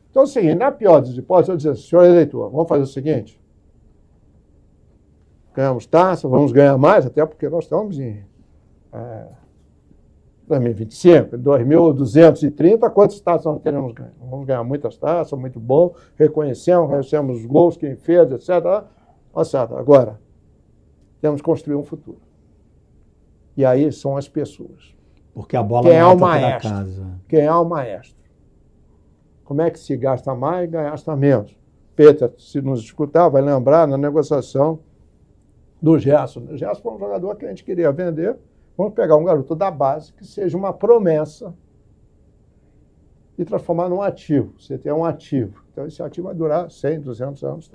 S5: Então é o seguinte, na pior das hipóteses, eu dizer, senhor eleitor, vamos fazer o seguinte. Ganhamos taça, vamos ganhar mais, até porque nós estamos em 2025, 2.230, quantas taças nós teremos ganho? Vamos ganhar muitas taças, muito bom, reconhecemos os gols, quem fez, etc. Agora, temos que construir um futuro. E aí são as pessoas.
S1: Porque a bola
S5: quem é o
S1: para
S5: maestro?
S1: casa.
S5: Quem é o maestro? Como é que se gasta mais e gasta menos? Peter, se nos escutar, vai lembrar na negociação do Gerson. O Gerson foi um jogador que a gente queria vender. Vamos pegar um garoto da base que seja uma promessa e transformar num ativo. Você tem um ativo. Então, esse ativo vai durar 100, 200 anos.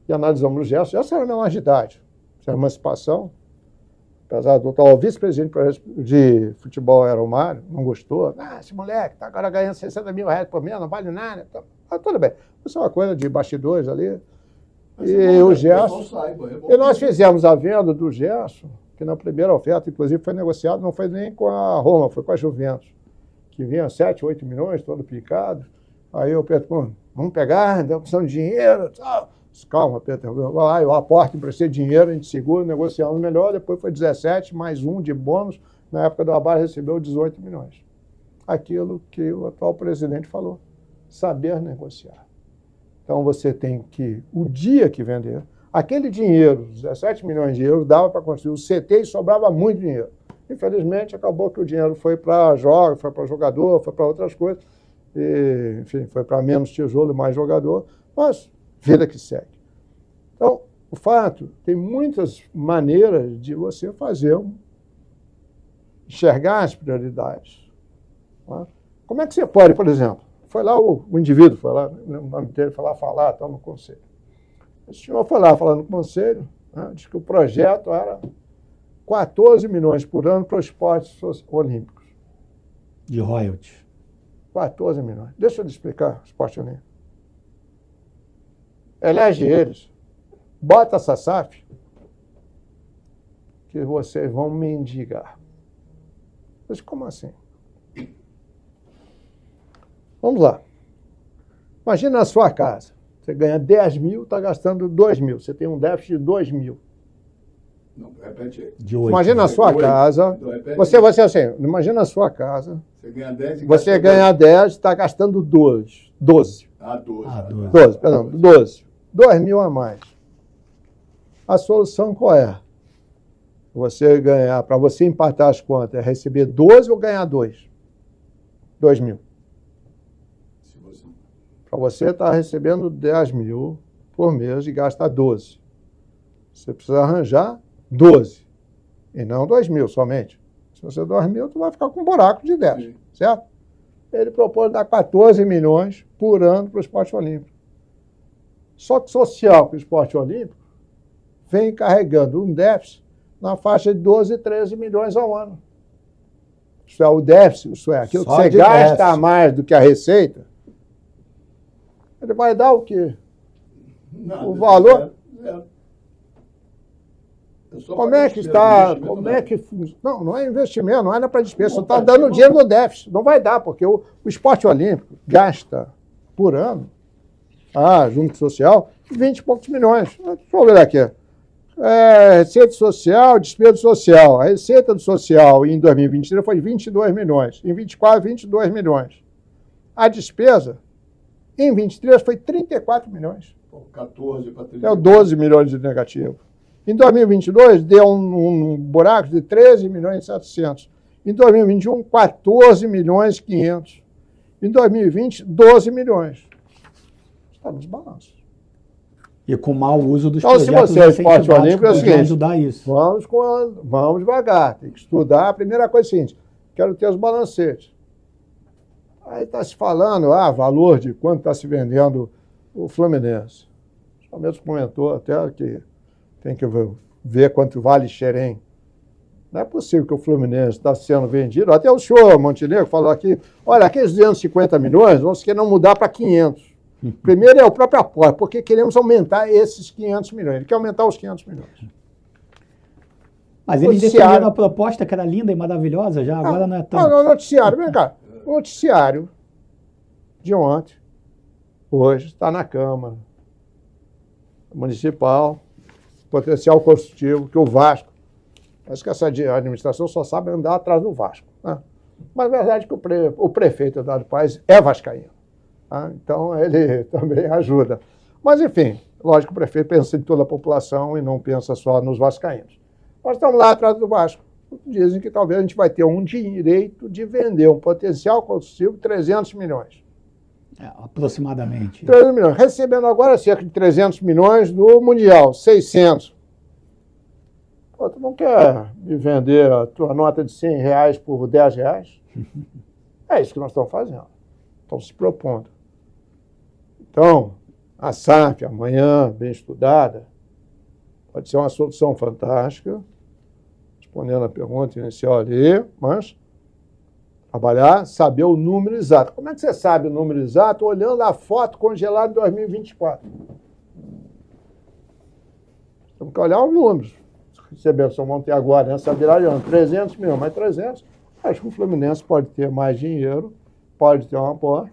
S5: E analisamos o Gerson. Gerson era menor de idade. Isso era emancipação. Apesar do tal vice-presidente de futebol era o Mário, não gostou. Ah, esse moleque está agora ganhando 60 mil reais por mês, não vale nada. Ah, tudo bem. Isso é uma coisa de bastidores ali. Mas e o Gerson. E nós fizemos a venda do Gerson, que na primeira oferta, inclusive, foi negociado, não foi nem com a Roma, foi com a Juventus, que vinha 7, 8 milhões, todo picado. Aí eu Pedro, vamos pegar, dá opção de dinheiro, tal. Calma, Pedro, vai lá, eu aporto, emprestei dinheiro, a gente segura, negociamos melhor, depois foi 17, mais um de bônus, na época do Abar recebeu 18 milhões. Aquilo que o atual presidente falou, saber negociar. Então você tem que, o dia que vender, aquele dinheiro, 17 milhões de euros, dava para construir o CT e sobrava muito dinheiro. Infelizmente, acabou que o dinheiro foi para jogos, foi para jogador, foi para outras coisas, e, enfim, foi para menos tijolo e mais jogador, mas vida que segue. Então, o fato, tem muitas maneiras de você fazer, enxergar as prioridades. Tá? Como é que você pode, por exemplo, foi lá o indivíduo, foi lá, o nome dele foi lá falar, está no conselho. O senhor foi lá falar no conselho, né, disse que o projeto era 14 milhões por ano para os esportes olímpicos.
S1: De royalties.
S5: 14 milhões. Deixa eu lhe explicar o esporte olímpico. Elege eles, bota essa SAF, que vocês vão mendigar. Mas como assim? Vamos lá. Imagina a sua casa. Você ganha 10 mil, está gastando 2 mil. Você tem um déficit de 2 mil.
S2: Não, repete aí.
S1: De 8.
S5: Imagina a sua casa. Você assim, imagina a sua casa.
S2: Você ganha 10 e
S5: você ganha 10 e está gastando 12. 12.
S2: Ah, 12.
S5: 12, perdão, 12. 2 mil a mais. A solução qual é? Você ganhar, para você empatar as contas, é receber 12 ou ganhar 2? 2 mil. Para você estar recebendo 10 mil por mês e gasta 12. Você precisa arranjar 12. E não 2 mil somente. Se você 2 mil, tu vai ficar com um buraco de 10. Sim. Certo? Ele propôs dar 14 milhões por ano para o esporte olímpico. Só que social que o esporte olímpico vem carregando um déficit na faixa de 12, 13 milhões ao ano. Isso é o déficit, isso é aquilo que
S1: Só
S5: você
S1: de
S5: gasta
S1: déficit.
S5: mais do que a receita, ele vai dar o quê?
S2: Nada,
S5: O valor...
S2: zero. É só
S5: Como
S2: para
S5: é que
S2: despesa,
S5: está?
S2: investimento
S5: Como
S2: não.
S5: é que funciona? Não, não é investimento, não é para despesa. Você está
S2: Montadinho,
S5: dando dinheiro no déficit. Não vai dar, porque o esporte olímpico gasta por ano, junto social, 20 e poucos milhões. Deixa eu ver aqui. Receita social, despesa social. A receita do social em 2023 foi 22 milhões. Em 24, 22 milhões. A despesa em 23 foi 34 milhões.
S2: Pô, 14 para 30.
S5: Deu 12 milhões de negativo. Em 2022, deu um buraco de 13 milhões e 700. Em 2021, 14 milhões e 500. Em 2020, 12 milhões. Está nos balanços.
S1: E com mau uso dos
S5: Então, se
S1: projetos
S5: você é esporte
S1: incentivados
S5: olímpico, é o
S1: que
S5: seguinte,
S1: podem ajudar isso.
S5: Vamos devagar, tem que estudar. A primeira coisa é a seguinte, quero ter os balancetes. Aí está se falando, valor de quanto está se vendendo o Fluminense. O mesmo comentou até que tem que ver quanto vale Xerém. Não é possível que o Fluminense está sendo vendido. Até o senhor Montenegro falou aqui, olha, aqueles 250 milhões, vamos querer mudar para 500. Primeiro é o próprio aporte, porque queremos aumentar esses 500 milhões. Ele quer aumentar os 500 milhões.
S1: Mas eles defenderam a proposta que era linda e maravilhosa, já agora não é tanto.
S5: No noticiário, vem cá. O noticiário de ontem, hoje, está na Câmara Municipal, potencial construtivo, que o Vasco, acho que essa administração só sabe andar atrás do Vasco. Né? Mas a verdade é que o prefeito Eduardo Paes é vascaíno. Tá? Então ele também ajuda. Mas enfim, lógico que o prefeito pensa em toda a população e não pensa só nos vascaínos. Nós estamos lá atrás do Vasco. Dizem que talvez a gente vai ter um direito de vender um potencial construtivo de 300 milhões.
S1: Aproximadamente.
S5: 300 milhões. Recebendo agora cerca de 300 milhões do Mundial, 600. Pô, tu não quer me vender a tua nota de 100 reais por 10 reais? É isso que nós estamos fazendo. Estamos se propondo. Então, a SAF, amanhã, bem estudada, pode ser uma solução fantástica, respondendo a pergunta inicial ali, mas trabalhar, saber o número exato. Como é que você sabe o número exato? Olhando a foto congelada de 2024. Temos que olhar os números. Recebendo, só vão ter agora, nessa virada de ano, 300 milhões, mais 300. Acho que o Fluminense pode ter mais dinheiro, pode ter uma aposta,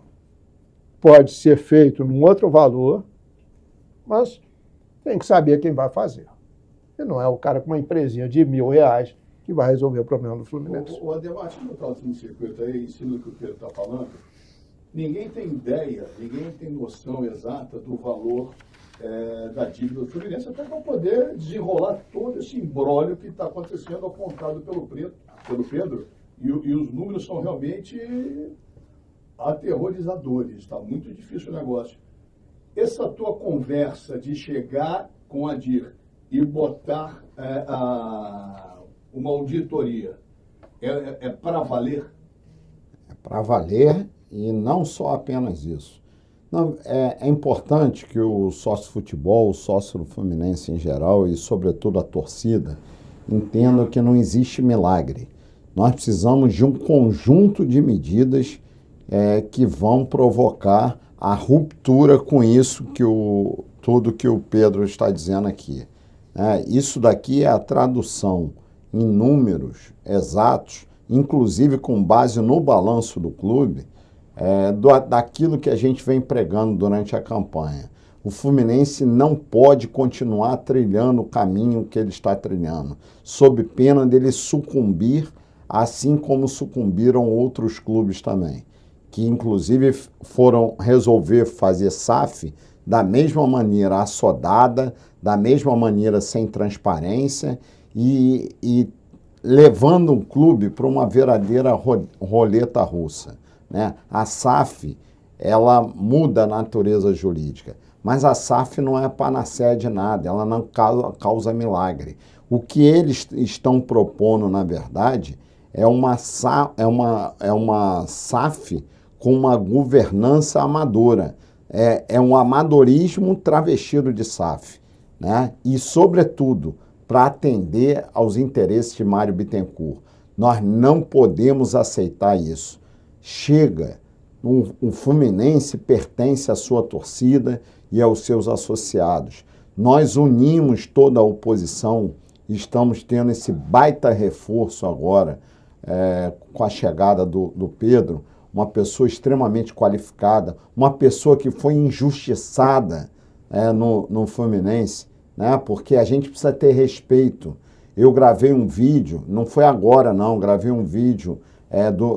S5: pode ser feito num outro valor, mas tem que saber quem vai fazer. E não é o cara com uma empresinha de R$1.000 que vai resolver o problema do Fluminense.
S2: O Ademar, deixa eu botar o no circuito aí, em cima do que o Pedro está falando. Ninguém tem ideia, ninguém tem noção exata do valor da dívida do Fluminense, até para poder desenrolar todo esse imbróglio que está acontecendo, apontado pelo Pedro, e os números são realmente aterrorizadores, está muito difícil o negócio. Essa tua conversa de chegar com a DIR e botar uma auditoria, é para valer?
S4: É para valer e não só apenas isso. Não, é importante que o sócio futebol, o sócio do Fluminense em geral e, sobretudo, a torcida, entendam que não existe milagre. Nós precisamos de um conjunto de medidas que vão provocar a ruptura com isso tudo que o Pedro está dizendo aqui. Isso daqui é a tradução em números exatos, inclusive com base no balanço do clube, daquilo que a gente vem pregando durante a campanha. O Fluminense não pode continuar trilhando o caminho que ele está trilhando, sob pena dele sucumbir, assim como sucumbiram outros clubes também, que inclusive foram resolver fazer SAF da mesma maneira assodada, da mesma maneira sem transparência e levando um clube para uma verdadeira roleta russa. Né? A SAF, ela muda a natureza jurídica, mas a SAF não é a panaceia de nada, ela não causa milagre. O que eles estão propondo, na verdade, é uma SAF com uma governança amadora. É um amadorismo travestido de SAF. Né? E, sobretudo, para atender aos interesses de Mário Bittencourt. Nós não podemos aceitar isso. Chega. O Fluminense pertence à sua torcida e aos seus associados. Nós unimos toda a oposição e estamos tendo esse baita reforço agora, com a chegada do Pedro, uma pessoa extremamente qualificada, uma pessoa que foi injustiçada no Fluminense, né? Porque a gente precisa ter respeito. Eu gravei um vídeo, não foi agora não, gravei um vídeo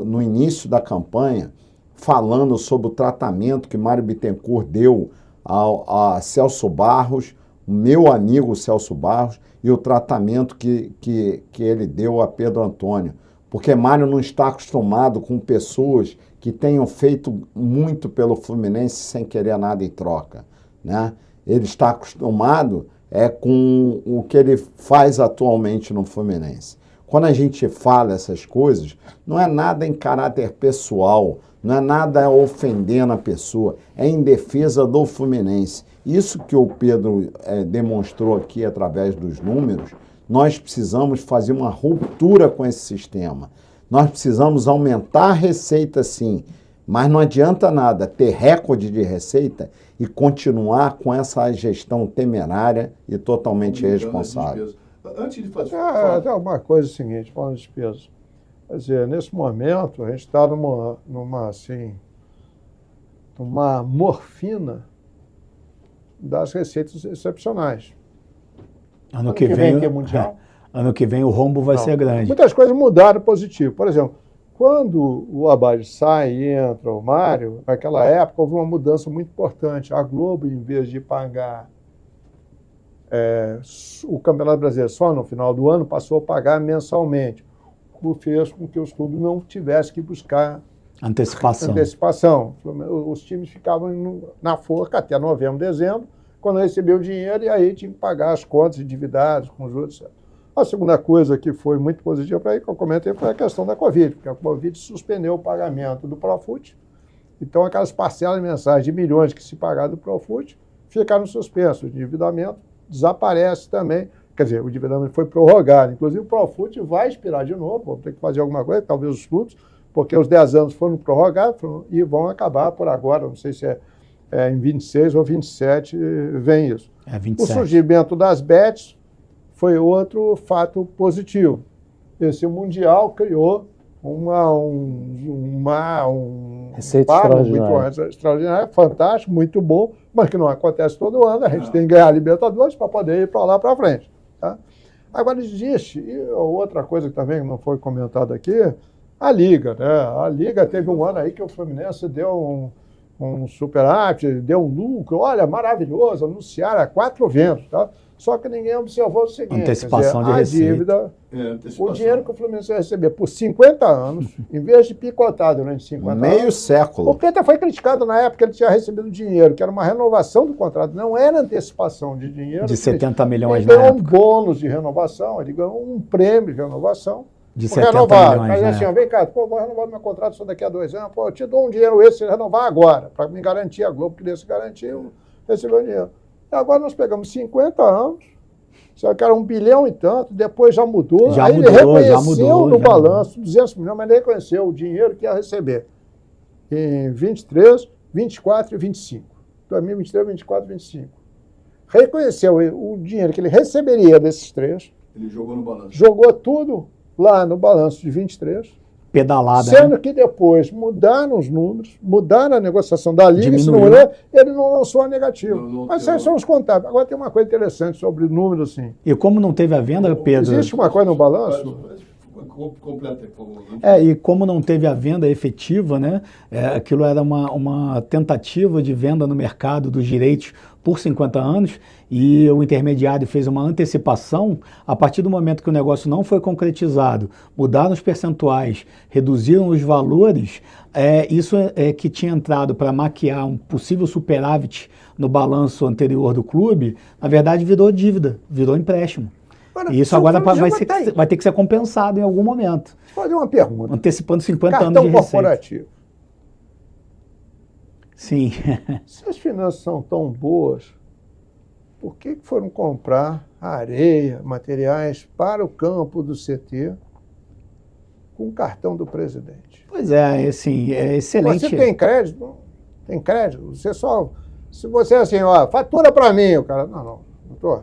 S4: no início da campanha, falando sobre o tratamento que Mário Bittencourt deu a Celso Barros, o meu amigo Celso Barros, e o tratamento que ele deu a Pedro Antônio. Porque Mário não está acostumado com pessoas que tenham feito muito pelo Fluminense sem querer nada em troca, né? Ele está acostumado com o que ele faz atualmente no Fluminense. Quando a gente fala essas coisas, não é nada em caráter pessoal, não é nada ofendendo a pessoa, é em defesa do Fluminense. Isso que o Pedro demonstrou aqui através dos números, nós precisamos fazer uma ruptura com esse sistema. Nós precisamos aumentar a receita, sim, mas não adianta nada ter recorde de receita e continuar com essa gestão temerária e totalmente irresponsável.
S2: Antes de fazer...
S5: Até uma coisa seguinte, falando de despesa. Quer dizer, nesse momento, a gente está numa morfina das receitas excepcionais.
S1: Ano que vem
S5: que é mundial.
S1: Ano que vem o rombo vai ser grande.
S5: Muitas coisas mudaram positivo. Por exemplo, quando o Abad sai e entra o Mário, naquela época houve uma mudança muito importante. A Globo, em vez de pagar o Campeonato Brasileiro só no final do ano, passou a pagar mensalmente. O que fez com que os clubes não tivessem que buscar antecipação. Os times ficavam na forca até novembro, dezembro, quando recebiam o dinheiro, e aí tinham que pagar as contas endividadas, com juros, etc. A segunda coisa que foi muito positiva para aí, que eu comentei, foi a questão da Covid, porque a Covid suspendeu o pagamento do Profut. Então, aquelas parcelas mensais de milhões que se pagaram do Profut ficaram suspensos. O endividamento desaparece também. Quer dizer, o endividamento foi prorrogado. Inclusive, o Profut vai expirar de novo, vamos ter que fazer alguma coisa, talvez os clubes, porque os 10 anos foram prorrogados e vão acabar por agora, não sei se em 26 ou 27 vem isso.
S1: 27.
S5: O surgimento das bets foi outro fato positivo. Esse Mundial criou um
S3: receita
S5: extraordinário, fantástico, muito bom, mas que não acontece todo ano. A gente tem que ganhar a Libertadores para poder ir para lá para frente. Tá? Agora, existe, e outra coisa que também não foi comentada aqui, a Liga. Né? A Liga teve um ano aí que o Fluminense deu um superávit, deu um lucro, olha, maravilhoso, anunciaram 4 ventos. Tá? Só que ninguém observou o seguinte,
S1: antecipação de receita.
S5: Dívida, o dinheiro que o Fluminense vai receber por 50 anos, em vez de picotar durante 50 anos.
S4: Meio século.
S5: O Peter foi criticado na época que ele tinha recebido dinheiro, que era uma renovação do contrato, não era antecipação de dinheiro.
S1: De 70 milhões
S5: na
S1: época.
S5: Ele ganhou um bônus de renovação, ele ganhou um prêmio de renovação.
S1: De 70
S5: renovar.
S1: milhões,
S5: Mas assim, vem cá, vou renovar meu contrato só daqui a 2 anos, eu te dou um dinheiro esse, se renovar agora, para me garantir, a Globo queria se garantir, recebeu o dinheiro. E agora nós pegamos 50 anos, só que era 1 bilhão e tanto, depois já mudou. Aí ele reconheceu no balanço 200 milhões, mas ele reconheceu o dinheiro que ia receber em 23, 24 e 25. 2023, 24 e 25. Reconheceu o dinheiro que ele receberia desses 3.
S2: Ele jogou no balanço.
S5: Jogou tudo lá no balanço de 23.
S1: Pedalada.
S5: Sendo que depois mudaram os números, mudaram a negociação da Liga, ele não lançou a negativo. Mas esses são os contábeis. Agora tem uma coisa interessante sobre números, assim.
S1: E como não teve a venda, Pedro...
S5: Existe uma coisa no balanço?
S2: Completa, por favor.
S1: E como não teve a venda efetiva, né? Aquilo era uma tentativa de venda no mercado dos direitos por 50 anos e o intermediário fez uma antecipação. A partir do momento que o negócio não foi concretizado, mudaram os percentuais, reduziram os valores, isso que tinha entrado para maquiar um possível superávit no balanço anterior do clube, na verdade virou dívida, virou empréstimo. E isso agora vai ter que ser compensado em algum momento.
S5: Deixa eu fazer uma pergunta.
S1: Antecipando 50
S5: Cartão
S1: anos de receita.
S5: corporativo.
S1: Sim.
S5: Se as finanças são tão boas, por que foram comprar areia, materiais para o campo do CT com o cartão do presidente.
S1: Pois é, assim, é excelente.
S5: Você tem crédito? Tem crédito? Você só... Se você assim, ó, fatura para mim, o cara... Não tô.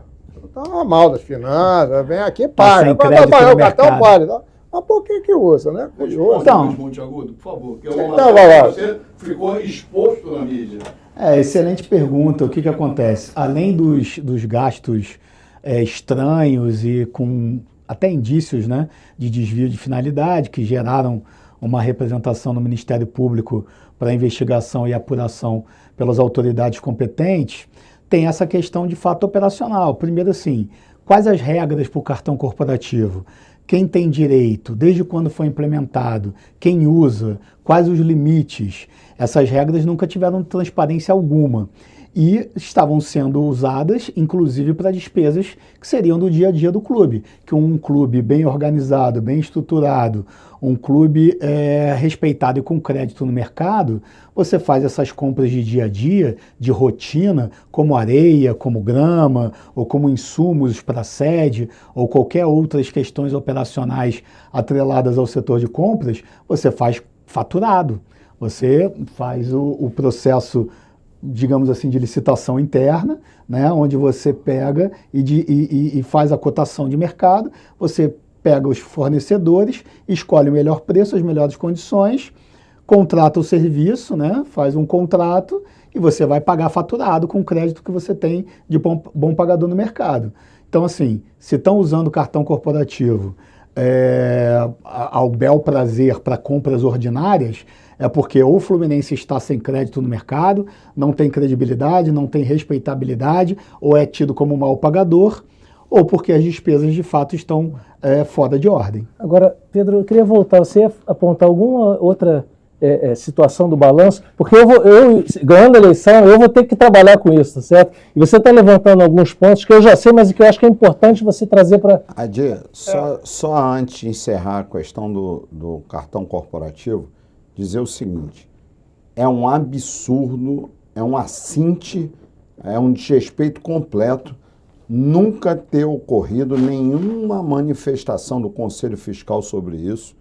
S5: Tá mal das finanças, vem aqui e paga.
S1: sem crédito no
S5: O cartão
S1: mercado.
S5: paga. Mas por que usa, né? Curioso.
S1: Então-
S2: Luiz Monteagudo, por favor. Que
S5: Então,
S2: uma
S5: vai lá.
S2: você ficou exposto na mídia.
S1: Excelente pergunta. O que acontece? Além dos gastos estranhos e com até indícios, né, de desvio de finalidade que geraram uma representação no Ministério Público para investigação e apuração pelas autoridades competentes, tem essa questão de fato operacional. Primeiro, assim, quais as regras para o cartão corporativo? Quem tem direito, desde quando foi implementado, quem usa, quais os limites. Essas regras nunca tiveram transparência alguma e estavam sendo usadas, inclusive, para despesas que seriam do dia a dia do clube. Que um clube bem organizado, bem estruturado, um clube respeitado e com crédito no mercado, você faz essas compras de dia a dia, de rotina, como areia, como grama, ou como insumos para a sede, ou qualquer outras questões operacionais atreladas ao setor de compras, você faz faturado. Você faz o processo, digamos assim, de licitação interna, né, onde você pega e faz a cotação de mercado, você pega os fornecedores, escolhe o melhor preço, as melhores condições, contrata o serviço, né, faz um contrato e você vai pagar faturado com o crédito que você tem de bom pagador no mercado. Então, assim, se estão usando o cartão corporativo ao bel prazer para compras ordinárias, é porque ou o Fluminense está sem crédito no mercado, não tem credibilidade, não tem respeitabilidade, ou é tido como mau pagador, ou porque as despesas de fato estão fora de ordem.
S3: Agora, Pedro, eu queria voltar, você ia apontar alguma outra situação do balanço, porque eu ganhando a eleição, eu vou ter que trabalhar com isso, tá certo? E você está levantando alguns pontos que eu já sei, mas que eu acho que é importante você trazer para...
S4: Adi, só antes de encerrar a questão do cartão corporativo, dizer o seguinte: é um absurdo, é um assinte, é um desrespeito completo nunca ter ocorrido nenhuma manifestação do Conselho Fiscal sobre isso,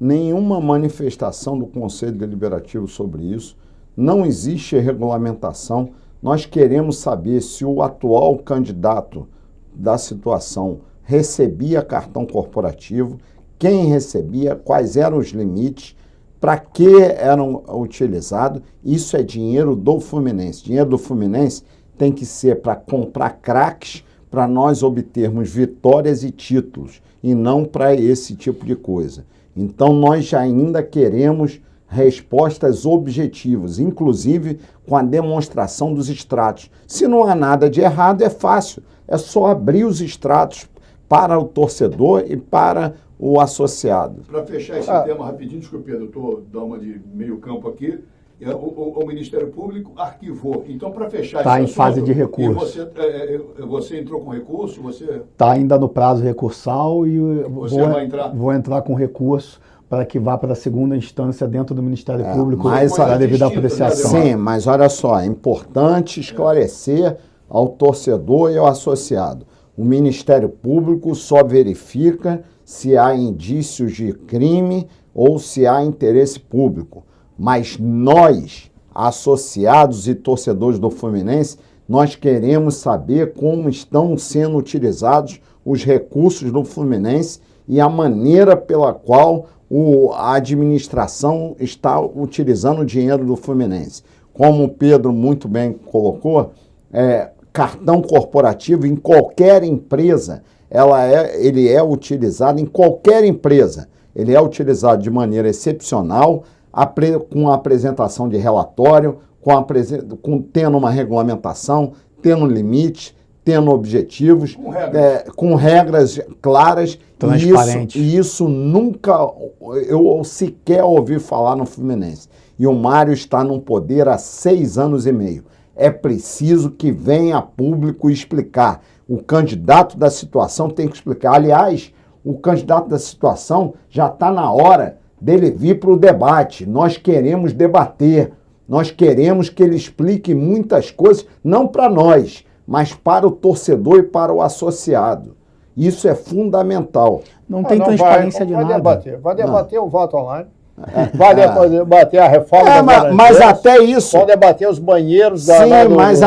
S4: nenhuma manifestação do Conselho Deliberativo sobre isso, não existe regulamentação. Nós queremos saber se o atual candidato da situação recebia cartão corporativo, quem recebia, quais eram os limites, para que eram utilizados. Isso é dinheiro do Fluminense. Dinheiro do Fluminense tem que ser para comprar craques, para nós obtermos vitórias e títulos, e não para esse tipo de coisa. Então, nós ainda queremos respostas objetivas, inclusive com a demonstração dos extratos. Se não há nada de errado, é fácil. É só abrir os extratos para o torcedor e para o associado.
S2: Para fechar esse tema rapidinho, desculpe, Pedro, estou dando uma de meio campo aqui. O Ministério Público arquivou. Então, para fechar
S1: Está
S2: esse
S1: em fase
S2: assunto,
S1: de recurso.
S2: E você entrou com recurso?
S1: Está ainda no prazo recursal e vou entrar com recurso para que vá para a segunda instância dentro do Ministério Público para a devida apreciação.
S4: Sim, mas olha só, é importante esclarecer ao torcedor e ao associado. O Ministério Público só verifica se há indícios de crime ou se há interesse público. Mas nós, associados e torcedores do Fluminense, nós queremos saber como estão sendo utilizados os recursos do Fluminense e a maneira pela qual a administração está utilizando o dinheiro do Fluminense. Como o Pedro muito bem colocou, cartão corporativo em qualquer empresa, ele é utilizado em qualquer empresa. Ele é utilizado de maneira excepcional, com a apresentação de relatório, tendo uma regulamentação, tendo limite, tendo objetivos, com regras claras.
S1: Transparente.
S4: E isso nunca eu sequer ouvi falar no Fluminense. E o Mário está no poder há 6 anos e meio. É preciso que venha a público explicar. O candidato da situação tem que explicar. Aliás, o candidato da situação já está na hora dele vir para o debate. Nós queremos debater, nós queremos que ele explique muitas coisas, não para nós, mas para o torcedor e para o associado. Isso é fundamental.
S1: Não tem transparência de
S5: vai
S1: nada.
S5: Vai debater o voto online. Vai debater a reforma das
S4: mas
S5: laranjeiras,
S4: até isso...
S5: vão debater os banheiros
S4: Sim, mas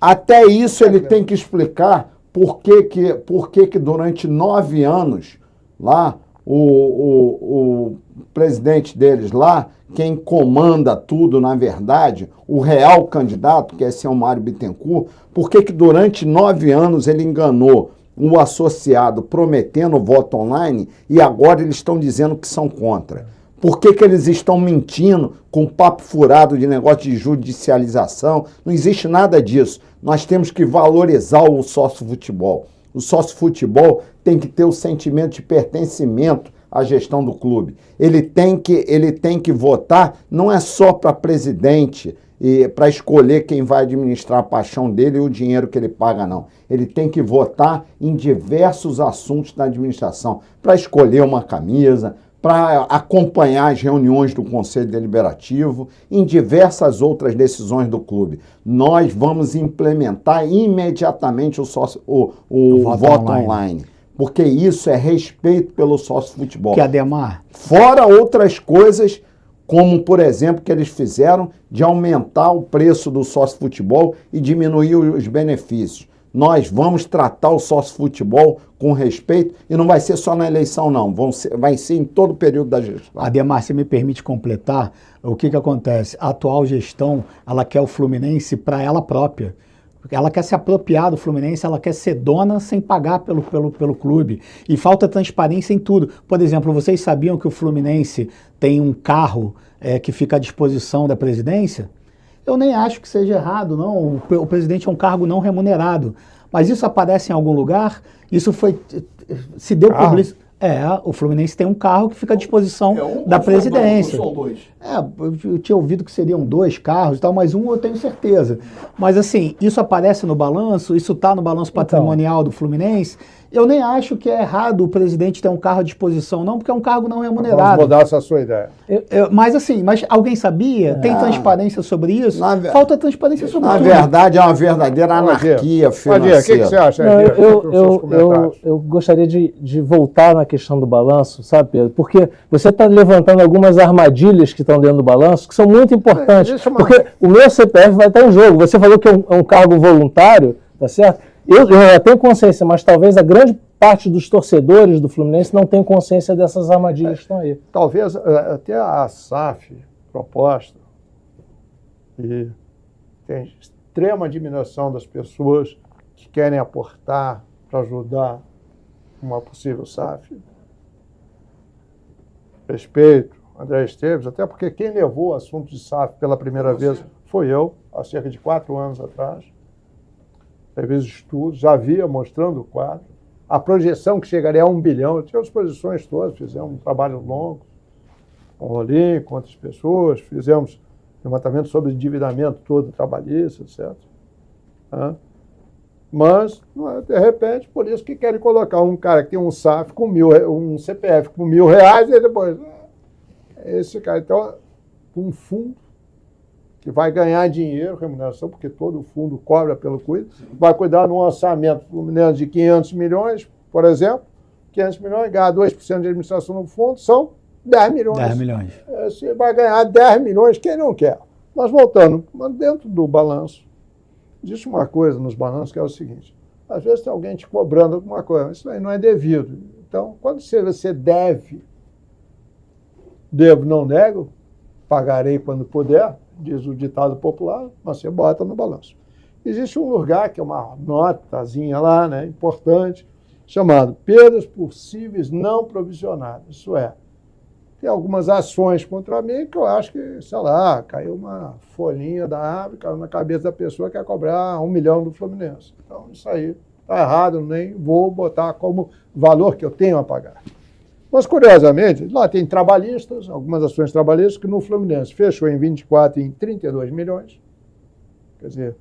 S4: até isso ele tem que explicar por que durante 9 anos lá o presidente deles lá, quem comanda tudo, na verdade, o real candidato, que é esse Mário Bittencourt, por que durante 9 anos ele enganou o associado prometendo o voto online e agora eles estão dizendo que são contra? Por que eles estão mentindo com papo furado de negócio de judicialização? Não existe nada disso. Nós temos que valorizar o sócio-futebol. O sócio-futebol tem que ter o sentimento de pertencimento à gestão do clube. Ele tem que votar, não é só para presidente e para escolher quem vai administrar a paixão dele e o dinheiro que ele paga, não. Ele tem que votar em diversos assuntos da administração, para escolher uma camisa, para acompanhar as reuniões do Conselho Deliberativo, em diversas outras decisões do clube. Nós vamos implementar imediatamente o voto online. Porque isso é respeito pelo sócio-futebol.
S1: Que Ademar.
S4: Fora outras coisas, como, por exemplo, que eles fizeram de aumentar o preço do sócio-futebol e diminuir os benefícios. Nós vamos tratar o sócio-futebol com respeito e não vai ser só na eleição, não. Vai ser em todo o período da gestão.
S1: Ademar, se me permite completar, o que acontece? A atual gestão, ela quer o Fluminense para ela própria. Ela quer se apropriar do Fluminense, ela quer ser dona sem pagar pelo clube. E falta transparência em tudo. Por exemplo, vocês sabiam que o Fluminense tem um carro que fica à disposição da presidência? Eu nem acho que seja errado, não. O presidente é um cargo não remunerado. Mas isso aparece em algum lugar? Isso se deu publicidade. O Fluminense tem um carro que fica à disposição da presidência.
S2: São dois.
S1: Eu tinha ouvido que seriam 2 carros e tal, mas um eu tenho certeza. Mas assim, isso aparece no balanço, isso está no balanço patrimonial do Fluminense. Eu nem acho que é errado o presidente ter um carro à disposição, não, porque é um cargo não remunerado.
S5: Vamos mudar essa sua ideia.
S1: Mas assim, alguém sabia? Tem transparência sobre isso? Falta transparência sobre isso.
S4: Na verdade, é uma verdadeira anarquia financeira.
S5: O que você acha?
S3: Eu gostaria de voltar na questão do balanço, sabe, Pedro? Porque você está levantando algumas armadilhas que estão dentro do balanço, que são muito importantes. Porque o meu CPF vai estar em jogo. Você falou que é um cargo voluntário, tá certo? Eu tenho consciência, mas talvez a grande parte dos torcedores do Fluminense não tenha consciência dessas armadilhas que estão aí.
S5: Talvez até a SAF proposta, e tem extrema admiração das pessoas que querem aportar para ajudar uma possível SAF. Respeito, André Esteves, até porque quem levou o assunto de SAF pela primeira vez foi eu, há cerca de 4 anos atrás. Talvez estudos, já havia mostrando o quadro. A projeção que chegaria a 1 bilhão, tinha as projeções todas, fizemos um trabalho longo, com o Rolim, com outras pessoas, fizemos levantamento sobre endividamento todo trabalhista, etc. Mas, de repente, por isso que querem colocar um cara que tem um SAF com um CPF com R$1.000 e depois, esse cara, então, um fundo que vai ganhar dinheiro, remuneração, porque todo o fundo cobra pelo cuido, vai cuidar de um orçamento Fluminense de 500 milhões, por exemplo, 500 milhões, ganhar 2% de administração no fundo, são 10 milhões.
S1: 10 milhões.
S5: Você vai ganhar 10 milhões, quem não quer? Mas voltando, dentro do balanço, existe uma coisa nos balanços que é o seguinte, às vezes tem alguém te cobrando alguma coisa, isso aí não é devido. Então, quando você deve, devo, não nego, pagarei quando puder, diz o ditado popular, mas você bota no balanço. Existe um lugar que é uma notazinha lá, né, importante, chamado perdas possíveis não provisionadas. Isso é, tem algumas ações contra mim que eu acho que, sei lá, caiu uma folhinha da árvore, caiu na cabeça da pessoa que quer cobrar 1 milhão do Fluminense. Então, isso aí está errado, nem vou botar como valor que eu tenho a pagar. Mas, curiosamente, lá tem trabalhistas, algumas ações trabalhistas, que no Fluminense fechou em 24 em 32 milhões. Quer dizer,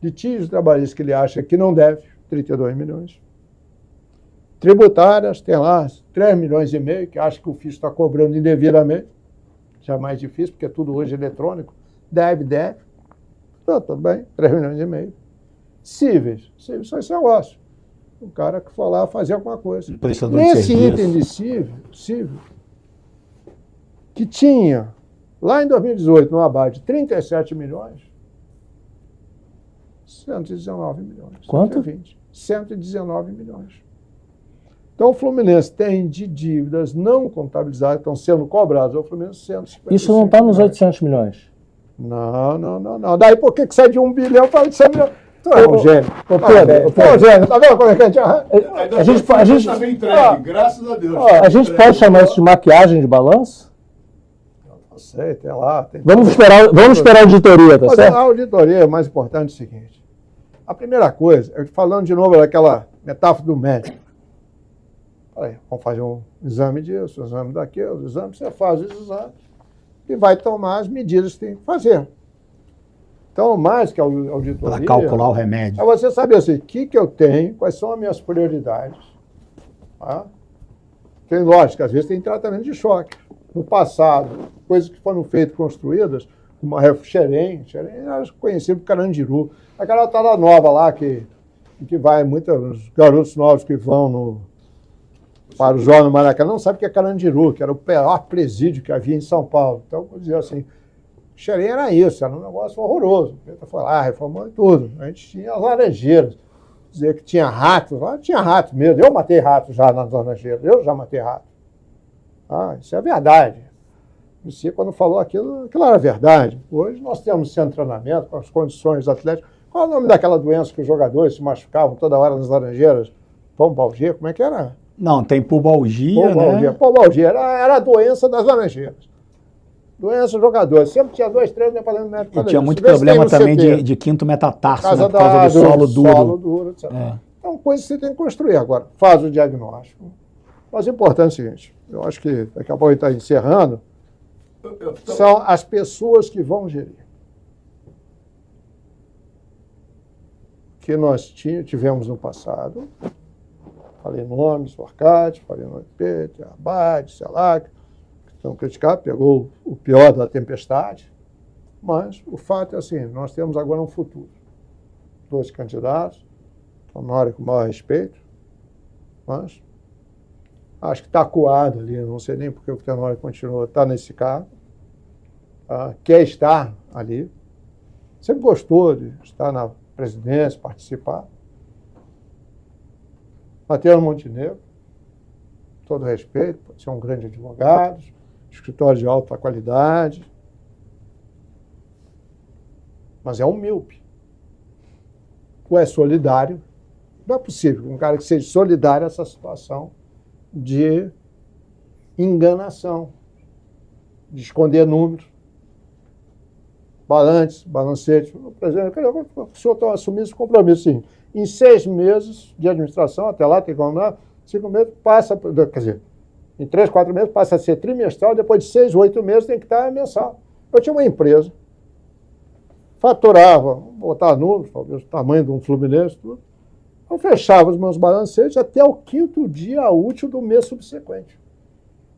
S5: litígios trabalhistas que ele acha que não deve, 32 milhões. Tributárias, tem lá 3 milhões e meio, que acha que o fisco está cobrando indevidamente. Já é mais difícil, porque é tudo hoje eletrônico. Deve. Então, tudo bem, 3 milhões e meio. Cíveis são esse negócio. um cara que foi lá fazer alguma coisa.
S1: Um prestador de
S5: Nesse
S1: serviço.
S5: item de civil, que tinha, lá em 2018, no abate, 37 milhões, 119 milhões.
S3: Quanto?
S5: 119 milhões. Então, o Fluminense tem de dívidas não contabilizadas, estão sendo cobradas ao Fluminense 150
S3: Isso não está nos 800 milhões.
S5: Não. Daí por que sai de 1 bilhão para 800 milhões? Tu é um gênio.
S3: Ô, Pedro,
S5: Gênio, tá vendo como é que a gente...
S3: a gente
S2: está bem entregue, graças a Deus.
S3: a gente pode chamar isso de maquiagem de balanço?
S5: Não sei, tem lá... Tem...
S3: Vamos esperar a auditoria, tá
S5: Mas
S3: certo?
S5: a auditoria é mais importante o seguinte. A primeira coisa, falando de novo daquela metáfora do médico. Aí, vamos fazer um exame disso, um exame daquilo, exame, você faz os exames e vai tomar as medidas que tem que fazer. Então, mais que a auditoria...
S1: Para calcular o remédio.
S5: É você saber assim, o que eu tenho, quais são as minhas prioridades. Tá? Tem lógico, às vezes tem tratamento de choque. No passado, coisas que foram feitas, construídas, como a Xerém era conhecido por Carandiru. Aquela tala nova lá que vai, muitos garotos novos que vão para o Jornal Maracanã não sabem o que é Carandiru, que era o pior presídio que havia em São Paulo. Então, vou dizer assim, Xerém era isso, era um negócio horroroso. O Pedro foi lá, reformou tudo. A gente tinha as laranjeiras. Dizer que tinha ratos, lá tinha ratos mesmo. Eu matei ratos já nas laranjeiras, eu já matei ratos. Isso é verdade. Você, quando falou aquilo era verdade. Hoje nós temos centro de treinamento com as condições atléticas. Qual é o nome daquela doença que os jogadores se machucavam toda hora nas laranjeiras? Pombalgia, como é que era?
S1: Não, tem pubalgia, né?
S5: Pubalgia era a doença das laranjeiras. Doença dos jogadores. Sempre tinha 2, 3 departamentos médicos.
S1: E tinha muito problema também de quinto metatarso,
S5: por
S1: causa do solo duro.
S5: Solo duro, etc. Então, coisas que você tem que construir agora. Faz o diagnóstico. Mas o importante é o seguinte, eu acho que daqui a pouco a gente está encerrando, são as pessoas que vão gerir. Que nós tivemos no passado, falei nomes, o Arcade, falei no Pedro, Abade, Selac, que estão criticados, pegou o pior da tempestade, mas o fato é assim, nós temos agora um futuro. 2 candidatos, Tenório com o maior respeito, mas acho que está acuado ali, não sei nem porque o Tenório continua, está nesse cargo, quer estar ali, sempre gostou de estar na presidência, participar. Matheus Montenegro, todo respeito, pode ser um grande advogado, escritório de alta qualidade, mas é um míope. Ou é solidário, não é possível um cara que seja solidário a essa situação de enganação, de esconder números, balancetes. Por exemplo, o senhor está assumindo esse compromisso, sim. Em 6 meses de administração, até lá tem como, 5 meses passa, quer dizer, em 3, 4 meses passa a ser trimestral, depois de 6, 8 meses tem que estar mensal. Eu tinha uma empresa, faturava, vou botar números, talvez o tamanho de um Fluminense, tudo. Eu fechava os meus balancetes até o 5º dia útil do mês subsequente.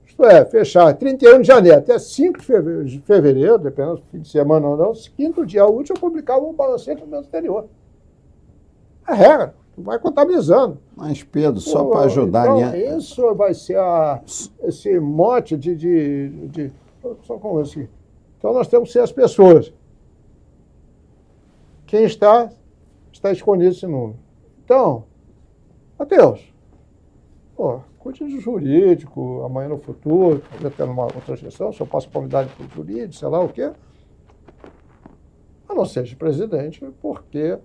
S5: Isto é, fechar 31 de janeiro até 5 de fevereiro, dependendo do fim de semana ou não, 5º dia útil eu publicava um balancete no mês anterior. É regra, vai contabilizando.
S4: Mas, Pedro, só para ajudar...
S5: Então, isso vai ser esse mote só como assim. Então, nós temos que ser as pessoas. Quem está escondido esse número. Então, Matheus, cuide de jurídico, amanhã no futuro, talvez até numa outra gestão, se eu passo convidado para o jurídico, sei lá o quê. Mas não seja presidente, porque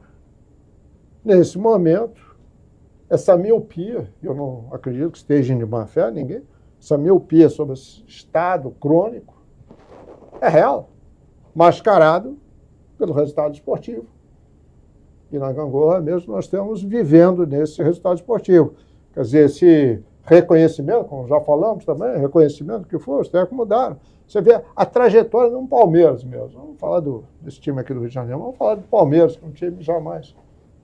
S5: nesse momento, essa miopia, eu não acredito que esteja de má fé ninguém, essa miopia sobre esse estado crônico é real, mascarado pelo resultado esportivo. E na Gangorra mesmo nós estamos vivendo nesse resultado esportivo. Quer dizer, esse reconhecimento, como já falamos também, reconhecimento que foi, os técnicos mudaram. Você vê a trajetória de um Palmeiras mesmo. Vamos falar desse time aqui do Rio de Janeiro, vamos falar do Palmeiras, que é um time jamais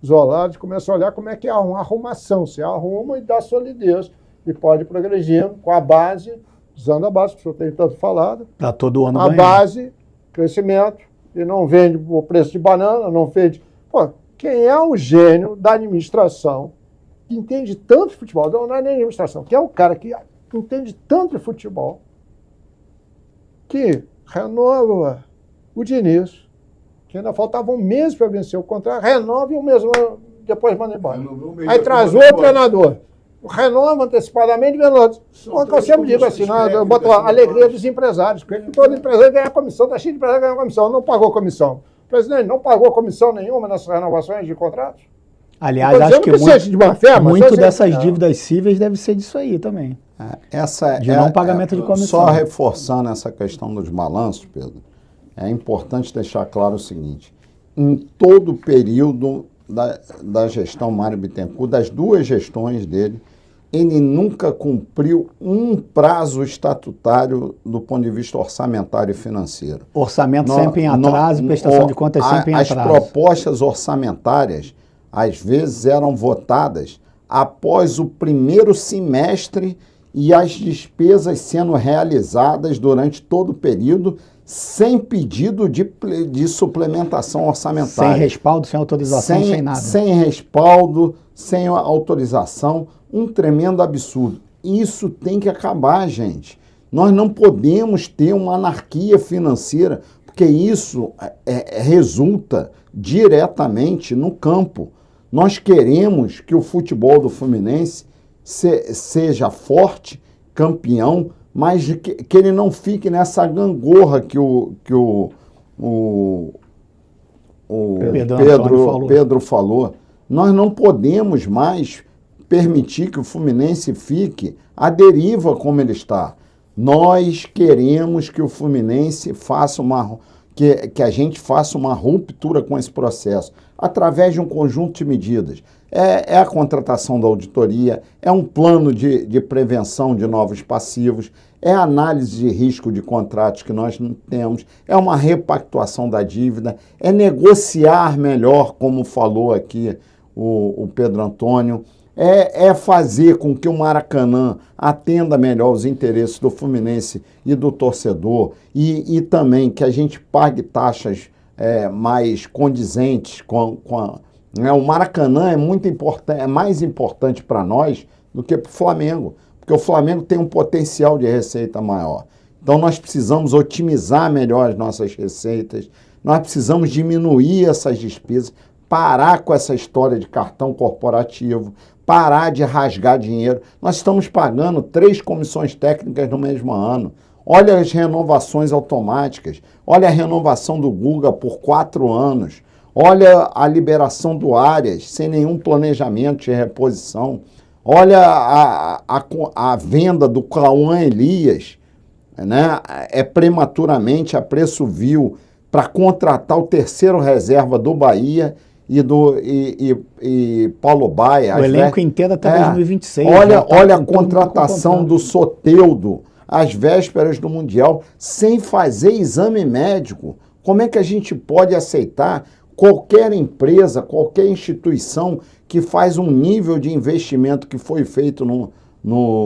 S5: isolado, e começa a olhar como é que é uma arrumação. Você arruma e dá solidez, e pode ir progredindo com a base, usando a base, que o senhor tem tanto falado.
S1: Está todo ano
S5: a base, crescimento, e não vende o preço de banana, não vende... Pô, quem é o gênio da administração que entende tanto de futebol, não é nem administração, que é o cara que entende tanto de futebol, que renova o Diniz, que ainda faltava um mês para vencer o contrato, renova e um mês depois manda embora. Aí traz outro treinador. Renova antecipadamente, eu sempre digo assim, eu boto a alegria dos empresários, porque todo empresário ganha comissão, está cheio de empresário ganhando comissão, não pagou comissão. O presidente não pagou comissão nenhuma nessas renovações de contratos.
S1: Aliás, acho que muito dessas dívidas cíveis deve ser disso aí também. De não pagamento de comissão.
S4: Só reforçando essa questão dos balanços, Pedro, é importante deixar claro o seguinte: em todo o período da gestão Mário Bittencourt, das duas gestões dele, ele nunca cumpriu um prazo estatutário do ponto de vista orçamentário e financeiro.
S1: Orçamento sempre em atraso, prestação de contas sempre em atraso.
S4: As propostas orçamentárias, às vezes, eram votadas após o primeiro semestre e as despesas sendo realizadas durante todo o período, sem pedido de suplementação orçamentária.
S1: Sem respaldo, sem autorização, sem nada.
S4: Sem respaldo, sem autorização, um tremendo absurdo. Isso tem que acabar, gente. Nós não podemos ter uma anarquia financeira, porque isso resulta diretamente no campo. Nós queremos que o futebol do Fluminense seja forte, campeão, mas que ele não fique nessa gangorra que o Pedro falou. Nós não podemos mais permitir que o Fluminense fique à deriva como ele está. Nós queremos que o Fluminense faça que a gente faça uma ruptura com esse processo, através de um conjunto de medidas. É a contratação da auditoria, é um plano de prevenção de novos passivos, é a análise de risco de contratos que nós não temos, é uma repactuação da dívida, é negociar melhor, como falou aqui o Pedro Antônio, é fazer com que o Maracanã atenda melhor os interesses do Fluminense e do torcedor e também que a gente pague taxas mais condizentes com o Maracanã é muito importante, é mais importante para nós do que para o Flamengo, porque o Flamengo tem um potencial de receita maior. Então nós precisamos otimizar melhor as nossas receitas, nós precisamos diminuir essas despesas, parar com essa história de cartão corporativo, parar de rasgar dinheiro. Nós estamos pagando 3 comissões técnicas no mesmo ano. Olha as renovações automáticas, olha a renovação do Guga por 4 anos, olha a liberação do Arias sem nenhum planejamento de reposição, olha a venda do Cauã Elias, né? Prematuramente a preço vil para contratar o terceiro reserva do Bahia e Paulo Baia.
S1: O elenco inteiro até 2026.
S4: Olha a contratação do Soteldo às vésperas do Mundial, sem fazer exame médico. Como é que a gente pode aceitar qualquer empresa, qualquer instituição que faz um nível de investimento que foi feito no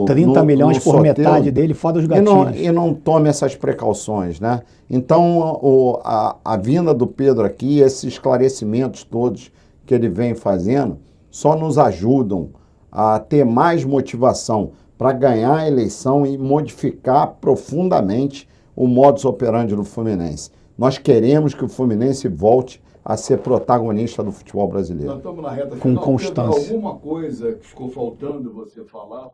S1: 30 milhões por Soteldo, metade dele, fora os gatilhos.
S4: E não tome essas precauções, né? Então, a vinda do Pedro aqui, esses esclarecimentos todos que ele vem fazendo, só nos ajudam a ter mais motivação para ganhar a eleição e modificar profundamente o modus operandi do Fluminense. Nós queremos que o Fluminense volte a ser protagonista do futebol brasileiro.
S2: Nós estamos na reta
S1: final. Com constância.
S2: Pedro, alguma coisa que ficou faltando você falar,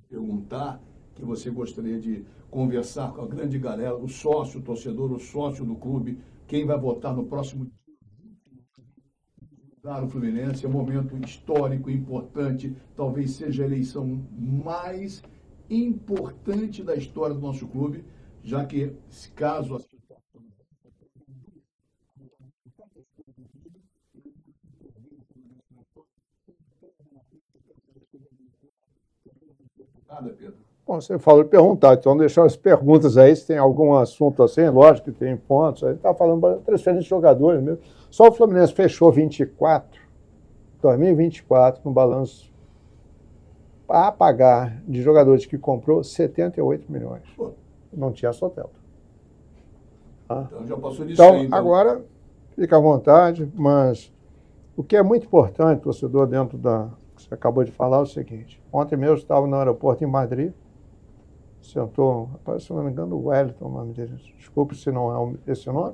S2: perguntar, que você gostaria de conversar com a grande galera, o sócio, o torcedor, o sócio do clube, quem vai votar no próximo dia no Fluminense? É um momento histórico, importante, talvez seja a eleição mais importante da história do nosso clube, já que, caso a Pedro.
S5: Bom, você falou de perguntar, então deixar as perguntas aí, se tem algum assunto assim, lógico que tem pontos, a gente está falando de transferência de jogadores mesmo. Só o Fluminense fechou 2024, no balanço, a pagar de jogadores que comprou 78 milhões. Pô. Não tinha Soteldo.
S2: Então já passou disso
S5: então,
S2: aí.
S5: Então, agora, fica à vontade, mas o que é muito importante, torcedor, dentro da você acabou de falar o seguinte. Ontem mesmo eu estava no aeroporto em Madrid, sentou, se não me engano, o Wellington, o nome dele. Desculpe se não é esse o nome.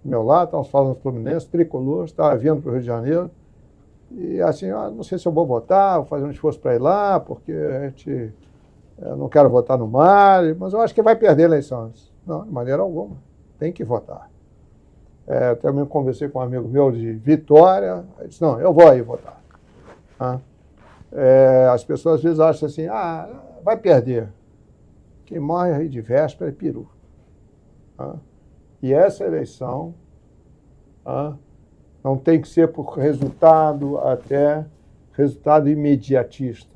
S5: Do meu lado, estávamos falando do Fluminense, tricolor, estava vindo para o Rio de Janeiro. E assim, não sei se eu vou votar, vou fazer um esforço para ir lá, porque eu não quero votar no Mário, mas eu acho que vai perder a eleição. Não, de maneira alguma. Tem que votar. Eu também conversei com um amigo meu de Vitória, ele disse, não, eu vou aí votar. As pessoas às vezes acham assim, vai perder. Quem morre aí de véspera é peru. E essa eleição não tem que ser por resultado imediatista.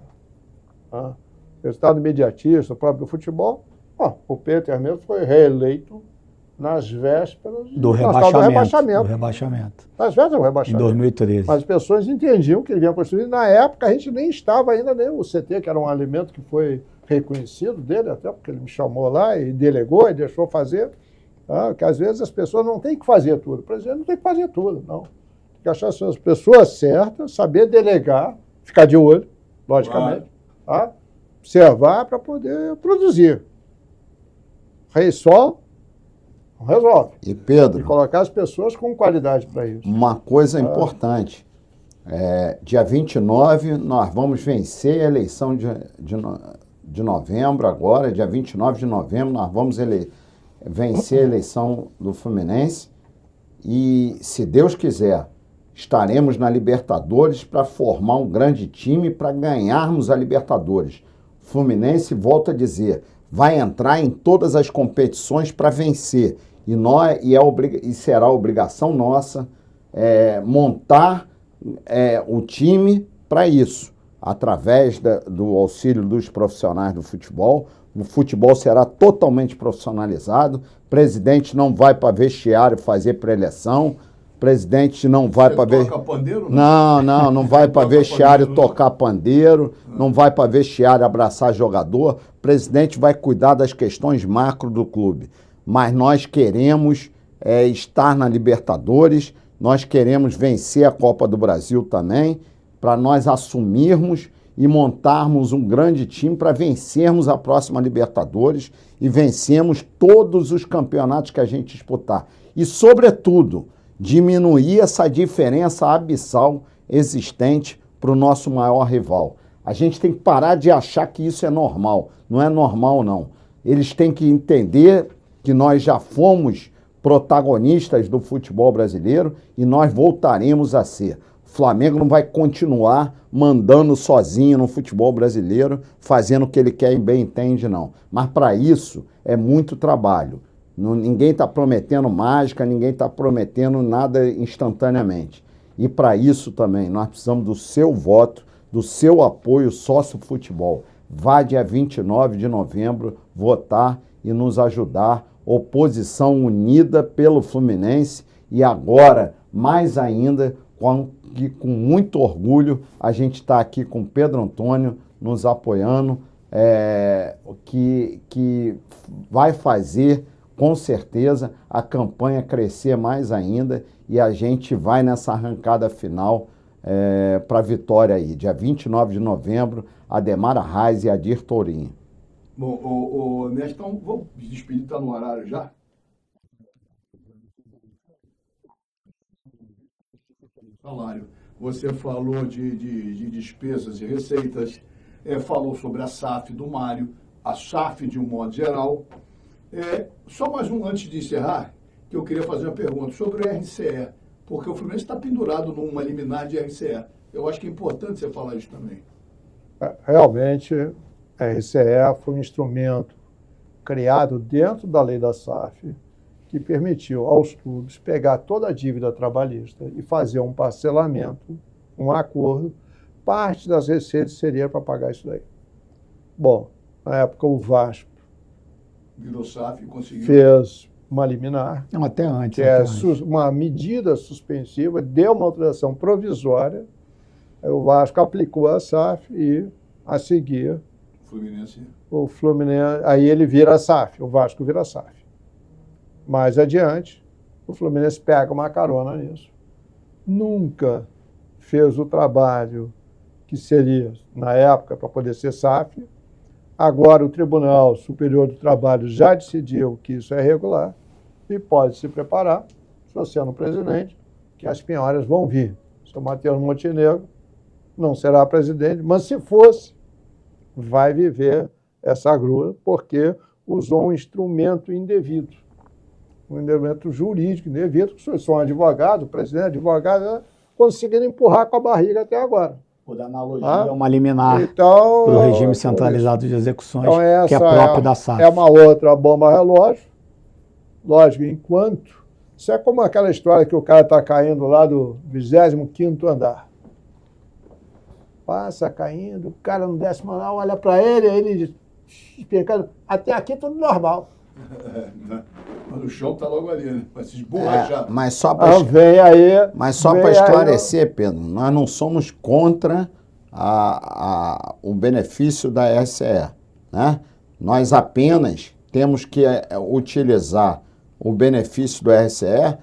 S5: Resultado imediatista, o próprio futebol, o Peter mesmo foi reeleito nas vésperas
S1: do rebaixamento.
S5: Nas vésperas do rebaixamento.
S1: Em 2013.
S5: Mas as pessoas entendiam que ele vinha construir. Na época, a gente nem estava ainda, nem o CT, que era um alimento que foi reconhecido dele, até porque ele me chamou lá e delegou e deixou fazer. Que às vezes as pessoas não têm que fazer tudo. O presidente não tem que fazer tudo, não. Tem que achar as pessoas certas, saber delegar, ficar de olho, logicamente, observar para poder produzir. Rei Sol não resolve.
S4: E Pedro,
S5: e colocar as pessoas com qualidade para isso.
S4: Uma coisa importante, dia 29 nós vamos vencer a eleição de novembro agora, dia 29 de novembro nós vamos vencer a eleição do Fluminense e, se Deus quiser, estaremos na Libertadores para formar um grande time para ganharmos a Libertadores. O Fluminense, volto a dizer, vai entrar em todas as competições para vencer. E será obrigação nossa montar o time para isso, através do auxílio dos profissionais do futebol. O futebol será totalmente profissionalizado. O presidente não vai para vestiário fazer pré-eleição. O presidente não vai para ver.
S2: Toca pandeiro?
S4: Não vai para vestiário tocar pandeiro, não vai para vestiário abraçar jogador. O presidente vai cuidar das questões macro do clube. Mas nós queremos estar na Libertadores, nós queremos vencer a Copa do Brasil também, para nós assumirmos e montarmos um grande time para vencermos a próxima Libertadores e vencermos todos os campeonatos que a gente disputar. E, sobretudo, diminuir essa diferença abissal existente para o nosso maior rival. A gente tem que parar de achar que isso é normal. Não é normal, não. Eles têm que entender que nós já fomos protagonistas do futebol brasileiro e nós voltaremos a ser. O Flamengo não vai continuar mandando sozinho no futebol brasileiro, fazendo o que ele quer e bem entende, não. Mas para isso é muito trabalho. Ninguém está prometendo mágica, ninguém está prometendo nada instantaneamente. E para isso também nós precisamos do seu voto, do seu apoio sócio-futebol. Vá dia 29 de novembro votar e nos ajudar. Oposição unida pelo Fluminense e agora, mais ainda, com muito orgulho, a gente está aqui com Pedro Antônio nos apoiando, que vai fazer, com certeza, a campanha crescer mais ainda e a gente vai nessa arrancada final para a vitória aí, dia 29 de novembro, Ademar Arraes e Adir Tourinho.
S2: Bom, Nestão, vamos despedir, está no horário já? Salário. Você falou de despesas e receitas, falou sobre a SAF do Mário, a SAF de um modo geral. Só mais um antes de encerrar, que eu queria fazer uma pergunta sobre o RCE, porque o Fluminense está pendurado numa liminar de RCE. Eu acho que é importante você falar isso também.
S5: Realmente, a RCE foi um instrumento criado dentro da lei da SAF que permitiu aos clubes pegar toda a dívida trabalhista e fazer um parcelamento, um acordo, parte das receitas seria para pagar isso daí. Bom, na época o Vasco
S2: virou SAF e conseguiu.
S5: Fez uma liminar,
S1: Não, até antes.
S5: que é uma medida suspensiva, deu uma autorização provisória, aí o Vasco aplicou a SAF e, a seguir, o Fluminense, aí ele vira a SAF, o Vasco vira a SAF. Mais adiante, o Fluminense pega uma carona nisso. Nunca fez o trabalho que seria, na época, para poder ser SAF. Agora o Tribunal Superior do Trabalho já decidiu que isso é regular e pode se preparar, estou sendo presidente, que as penhoras vão vir. O senhor Matheus Montenegro não será presidente, mas se fosse, vai viver essa grua, porque usou um instrumento indevido, um instrumento jurídico indevido, que vocês são advogados, o presidente advogado, conseguindo empurrar com a barriga até agora.
S1: Por analogia, uma liminar
S5: então,
S1: para o regime centralizado de execuções,
S5: então essa
S1: que é próprio da SAF.
S5: É uma outra bomba relógio. Lógico, enquanto... Isso é como aquela história que o cara está caindo lá do 25º andar. Passa caindo, o cara no 10º andar olha para ele, aí ele diz, até aqui tudo normal.
S2: Mas o chão está logo ali, né? Vai se esborrachar.
S4: Mas só para esclarecer, Pedro, nós não somos contra o benefício da RCE, né? Nós apenas temos que utilizar o benefício do RCE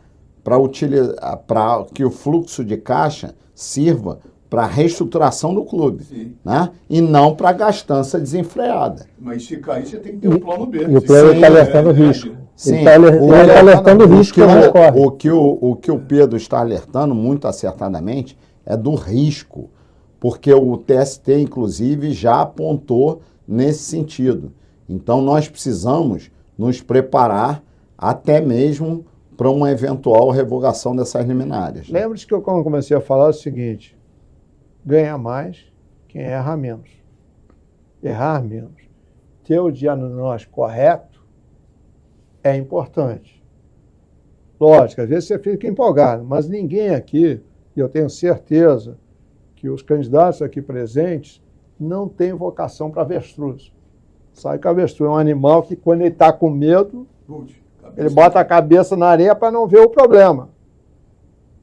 S4: para que o fluxo de caixa sirva para a reestruturação do clube, né? E não para gastança desenfreada.
S2: Mas se cair, você tem que ter um plano B.
S3: E o plano está alertando o risco.
S4: Sim,
S3: ele está alertando o risco que a gente corre.
S4: O que o Pedro está alertando, muito acertadamente, é do risco, porque o TST, inclusive, já apontou nesse sentido. Então, nós precisamos nos preparar até mesmo para uma eventual revogação dessas liminares.
S5: Lembre-se que eu, quando comecei a falar, é o seguinte: ganha mais quem erra menos. Errar menos. Ter o diagnóstico correto é importante. Lógico, às vezes você fica empolgado, mas ninguém aqui, e eu tenho certeza que os candidatos aqui presentes não têm vocação para avestruz. Sabe que a avestruz é um animal que, quando ele está com medo, ele bota a cabeça na areia para não ver o problema.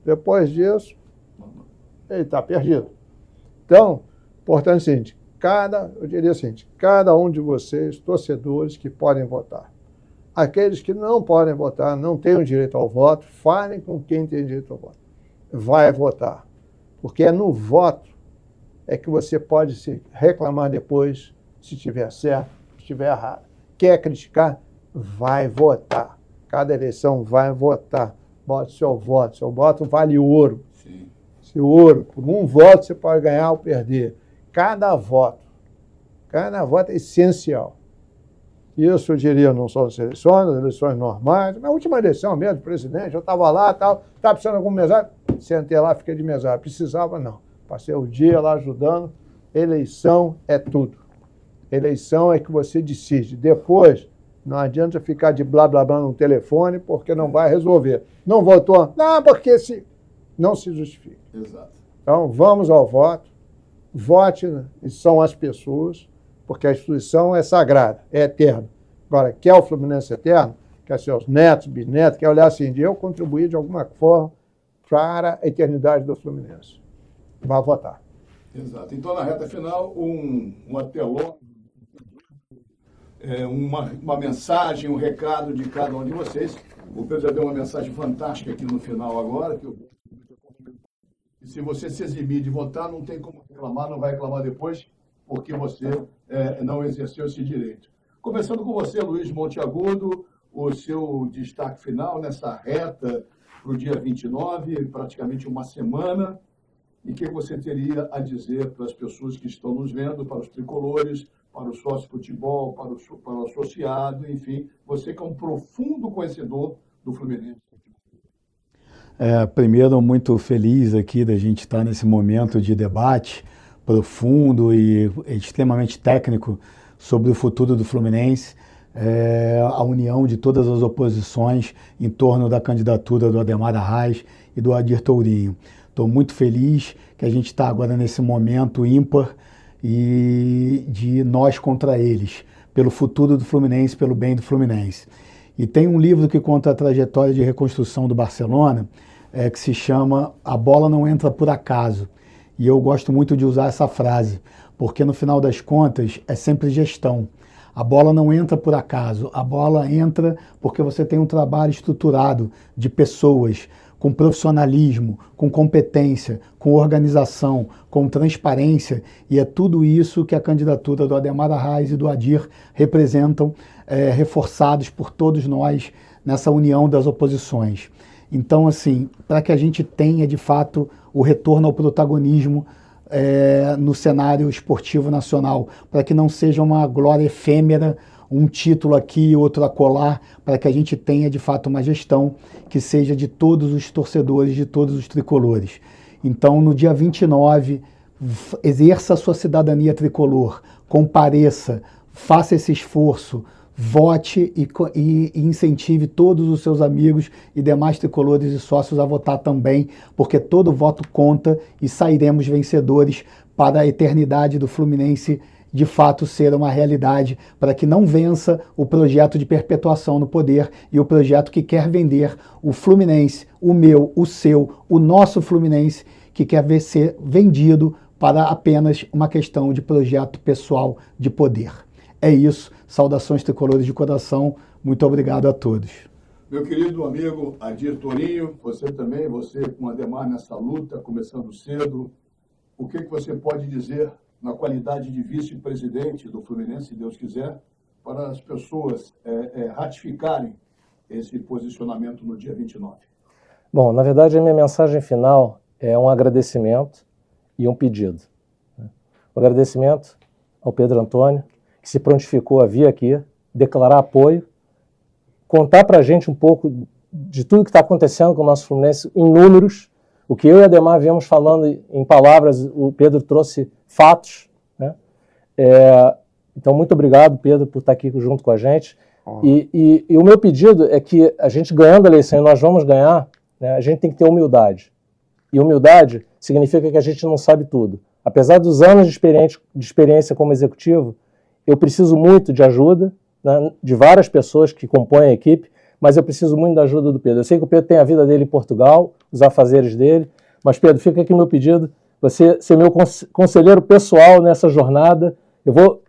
S5: Depois disso, ele está perdido. Então, importante é o seguinte, eu diria o seguinte, cada um de vocês, torcedores que podem votar, aqueles que não podem votar, não têm o direito ao voto, falem com quem tem direito ao voto. Vai votar. Porque é no voto é que você pode se reclamar depois, se tiver certo, se tiver errado. Quer criticar? Vai votar. Cada eleição vai votar. Bote seu voto. Seu voto vale ouro.
S2: Sim.
S5: Se ouro, por um voto você pode ganhar ou perder. Cada voto é essencial. Isso, eu diria, não só nas eleições normais. Na última eleição mesmo, de presidente, eu estava lá, estava precisando de algum mesário, sentei lá, fiquei de mesário. Precisava, não. Passei o dia lá ajudando. Eleição é tudo. Eleição é que você decide. Depois, não adianta ficar de blá blá blá no telefone, porque não vai resolver. Não votou? Não, porque não se justifica.
S2: Exato.
S5: Então, vamos ao voto. Vote, e são as pessoas, porque a instituição é sagrada, é eterna. Agora, quer o Fluminense eterno? Quer seus netos, bisnetos? Quer olhar assim, eu contribuir de alguma forma para a eternidade do Fluminense? Vá votar.
S2: Exato. Então, na reta final, um apelão, uma mensagem, um recado de cada um de vocês. O Pedro já deu uma mensagem fantástica aqui no final agora, e se você se eximir de votar, não tem como reclamar, não vai reclamar depois, porque você não exerceu esse direito. Começando com você, Luiz Monteagudo, o seu destaque final nessa reta para o dia 29, praticamente uma semana, e o que você teria a dizer para as pessoas que estão nos vendo, para os tricolores, para o sócio futebol, para o associado, enfim, você que é um profundo conhecedor do Fluminense.
S1: Primeiro, muito feliz aqui da gente estar nesse momento de debate profundo e extremamente técnico sobre o futuro do Fluminense, a união de todas as oposições em torno da candidatura do Ademar Arraes e do Adir Tourinho. Estou muito feliz que a gente está agora nesse momento ímpar e de nós contra eles, pelo futuro do Fluminense, pelo bem do Fluminense. E tem um livro que conta a trajetória de reconstrução do Barcelona, que se chama A Bola Não Entra Por Acaso. E eu gosto muito de usar essa frase, porque no final das contas é sempre gestão. A bola não entra por acaso, a bola entra porque você tem um trabalho estruturado de pessoas, com profissionalismo, com competência, com organização, com transparência, e é tudo isso que a candidatura do Adhemar Arraes e do Adir representam, reforçados por todos nós nessa união das oposições. Então, assim, para que a gente tenha, de fato, o retorno ao protagonismo no cenário esportivo nacional, para que não seja uma glória efêmera, um título aqui, outro acolá, para que a gente tenha, de fato, uma gestão que seja de todos os torcedores, de todos os tricolores. Então, no dia 29, exerça a sua cidadania tricolor, compareça, faça esse esforço, vote e incentive todos os seus amigos e demais tricolores e sócios a votar também, porque todo voto conta e sairemos vencedores para a eternidade do Fluminense de fato ser uma realidade, para que não vença o projeto de perpetuação no poder e o projeto que quer vender o Fluminense, o meu, o seu, o nosso Fluminense, que quer ver ser vendido para apenas uma questão de projeto pessoal de poder. É isso, saudações tricolores de coração, muito obrigado a todos.
S2: Meu querido amigo Adir Torinho, você também, você com o Adhemar nessa luta, começando cedo, o que você pode dizer na qualidade de vice-presidente do Fluminense, se Deus quiser, para as pessoas ratificarem esse posicionamento no dia 29?
S3: Bom, na verdade, a minha mensagem final é um agradecimento e um pedido. O agradecimento ao Pedro Antônio, que se prontificou a vir aqui, declarar apoio, contar para a gente um pouco de tudo que está acontecendo com o nosso Fluminense em números. O que eu e a Adhemar viemos falando em palavras, o Pedro trouxe fatos, né? Então, muito obrigado, Pedro, por estar aqui junto com a gente. E o meu pedido é que a gente, ganhando a eleição, e nós vamos ganhar, né, a gente tem que ter humildade. E humildade significa que a gente não sabe tudo. Apesar dos anos de experiência como executivo, eu preciso muito de ajuda, né, de várias pessoas que compõem a equipe, mas eu preciso muito da ajuda do Pedro. Eu sei que o Pedro tem a vida dele em Portugal, os afazeres dele, mas, Pedro, fica aqui o meu pedido, você ser meu conselheiro pessoal nessa jornada. Eu vou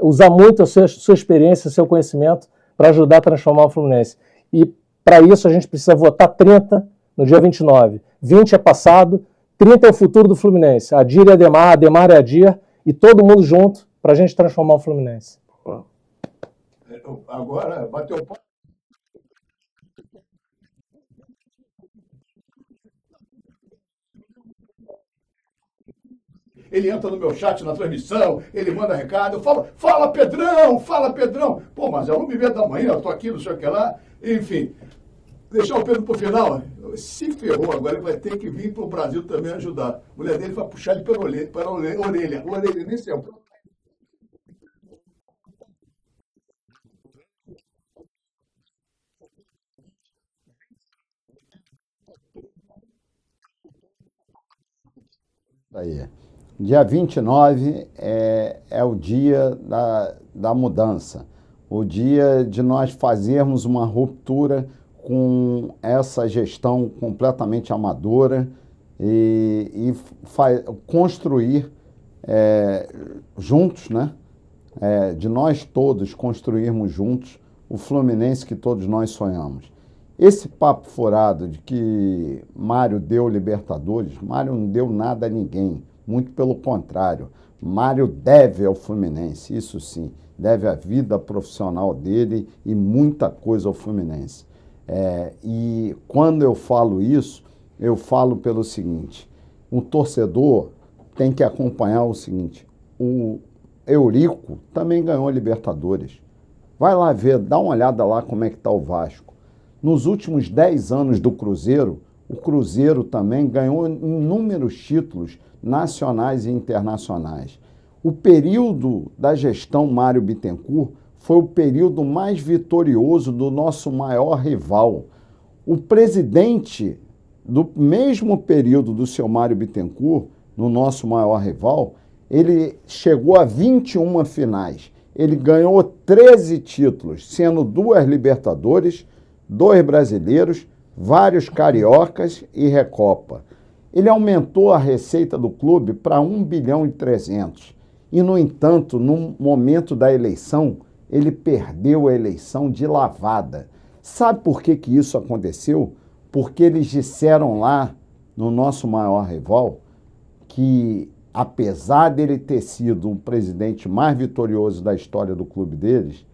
S3: usar muito a sua experiência, seu conhecimento, para ajudar a transformar o Fluminense. E, para isso, a gente precisa votar 30 no dia 29. 20 é passado, 30 é o futuro do Fluminense. Adir e Adhemar, Adhemar e Adir, e todo mundo junto para a gente transformar o Fluminense.
S2: Agora, bateu o pau. Ele entra no meu chat na transmissão, ele manda recado, eu falo, fala Pedrão, fala Pedrão. Pô, mas é 1h30 da manhã, eu tô aqui, não sei o que lá. Enfim, deixar o Pedro pro final, se ferrou agora, ele vai ter que vir pro Brasil também ajudar. A mulher dele vai puxar ele pela orelha. O orelha nem sei.
S4: Aí. Dia 29 é o dia da mudança, o dia de nós fazermos uma ruptura com essa gestão completamente amadora e construir juntos, né? De nós todos construirmos juntos o Fluminense que todos nós sonhamos. Esse papo furado de que Mário deu Libertadores, Mário não deu nada a ninguém. Muito pelo contrário, Mário deve ao Fluminense, isso sim, deve a vida profissional dele e muita coisa ao Fluminense. E quando eu falo isso, eu falo pelo seguinte, o torcedor tem que acompanhar o seguinte, o Eurico também ganhou Libertadores. Vai lá ver, dá uma olhada lá como é que está o Vasco. Nos últimos 10 anos do Cruzeiro, o Cruzeiro também ganhou inúmeros títulos nacionais e internacionais. O período da gestão Mário Bittencourt foi o período mais vitorioso do nosso maior rival. O presidente do mesmo período do seu Mário Bittencourt, no nosso maior rival, ele chegou a 21 finais. Ele ganhou 13 títulos, sendo 2 Libertadores, 2 brasileiros, vários cariocas e Recopa. Ele aumentou a receita do clube para 1,3 bilhão. E, no entanto, no momento da eleição, ele perdeu a eleição de lavada. Sabe por que isso aconteceu? porque eles disseram lá, no nosso maior rival, que apesar dele ter sido o presidente mais vitorioso da história do clube deles,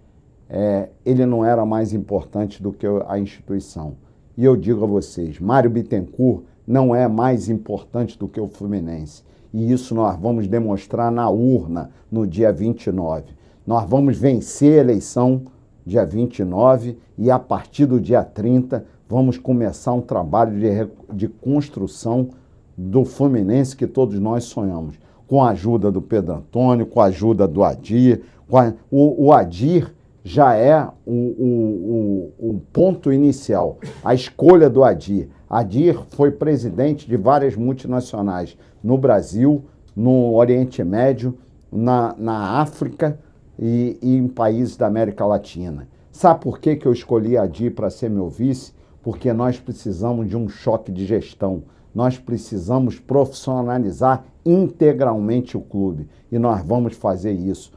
S4: ele não era mais importante do que a instituição. E eu digo a vocês, Mário Bittencourt não é mais importante do que o Fluminense. E isso nós vamos demonstrar na urna no dia 29. Nós vamos vencer a eleição dia 29 e a partir do dia 30 vamos começar um trabalho de construção do Fluminense que todos nós sonhamos. Com a ajuda do Pedro Antônio, com a ajuda do Adir. O Adir já é o ponto inicial, a escolha do Adir. Adir foi presidente de várias multinacionais no Brasil, no Oriente Médio, na África e em países da América Latina. Sabe por que eu escolhi Adir para ser meu vice? Porque nós precisamos de um choque de gestão. Nós precisamos profissionalizar integralmente o clube. E nós vamos fazer isso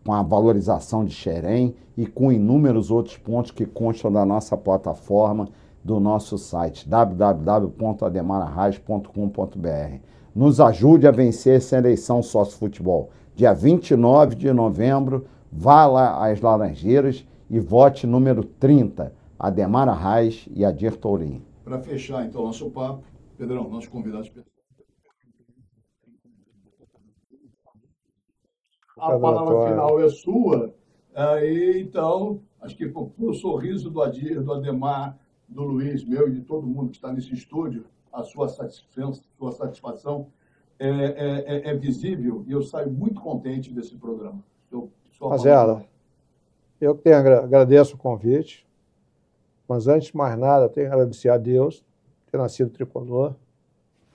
S4: com a valorização de Xerém e com inúmeros outros pontos que constam da nossa plataforma, do nosso site, www.ademararrais.com.br. Nos ajude a vencer essa eleição sócio-futebol. Dia 29 de novembro, vá lá às Laranjeiras e vote número 30, Ademar Arraes e Adir Tourinho.
S2: Para fechar, então, nosso papo, Pedrão, nosso convidado especial. A palavra final é sua. Aí, então, acho que o sorriso do Adir, do Ademar, do Luiz, meu e de todo mundo que está nesse estúdio, a sua satisfação é visível e eu saio muito contente desse programa.
S5: Marcelo, eu que agradeço o convite, mas antes de mais nada, tenho que agradecer a Deus por ter nascido tricolor.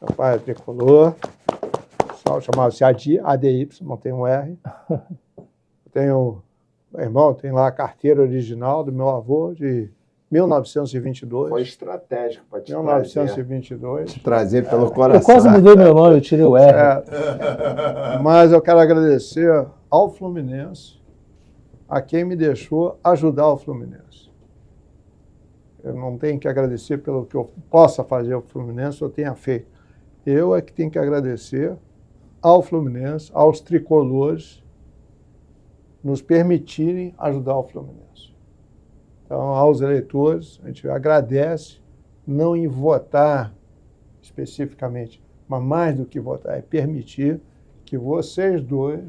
S5: Meu pai é tricolor, chamava-se ADY, não tem um R. Tenho, meu irmão, tem lá a carteira original do meu avô de 1922.
S4: Foi estratégico para te
S5: 1922.
S4: trazer pelo coração.
S3: Eu quase mudei meu nome, eu tirei o R.
S5: Mas eu quero agradecer ao Fluminense, a quem me deixou ajudar o Fluminense. Eu não tenho que agradecer pelo que eu possa fazer ao Fluminense, eu tenha feito. Eu é que tenho que agradecer ao Fluminense, aos tricolores, nos permitirem ajudar o Fluminense. Então, aos eleitores, a gente agradece, não em votar especificamente, mas mais do que votar, é permitir que vocês dois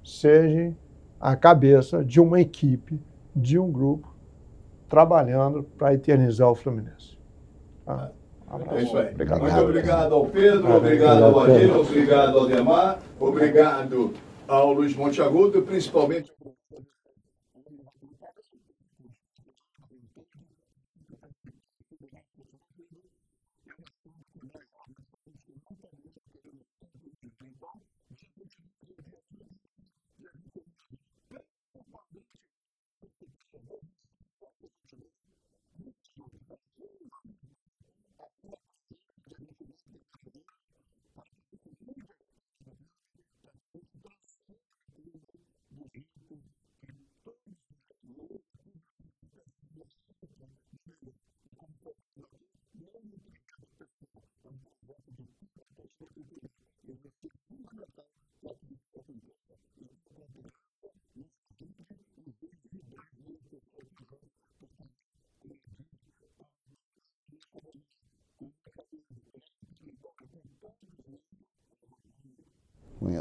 S5: sejam a cabeça de uma equipe, de um grupo, trabalhando para eternizar o Fluminense. Tá?
S2: É isso aí.
S5: Obrigado.
S2: Muito obrigado ao Pedro, obrigado ao Adir, obrigado ao Ademar, obrigado ao Luiz Monteagudo e principalmente...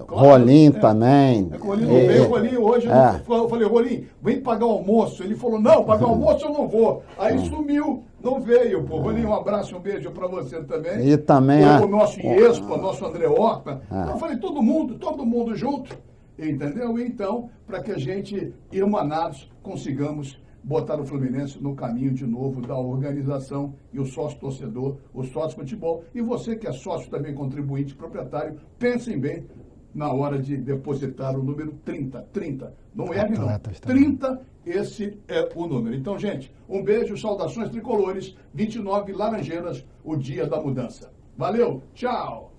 S4: Rolim também.
S2: O Rolim hoje, eu falei, Rolim, vem pagar o almoço. Ele falou, não, pagar o almoço eu não vou. Aí sumiu, não veio. Pô. Rolim, um abraço, um beijo para você também.
S4: E também
S2: o nosso Iespa, nosso André Horta. Então, eu falei, todo mundo junto. Entendeu? Então, para que a gente, irmanados, consigamos botar o Fluminense no caminho de novo da organização e o sócio-torcedor, o sócio-futebol. E você que é sócio também, contribuinte, proprietário, pensem bem na hora de depositar o número 30. 30. Não é não. 30, esse é o número. Então, gente, um beijo, saudações tricolores, 29 Laranjeiras, o dia da mudança. Valeu, tchau!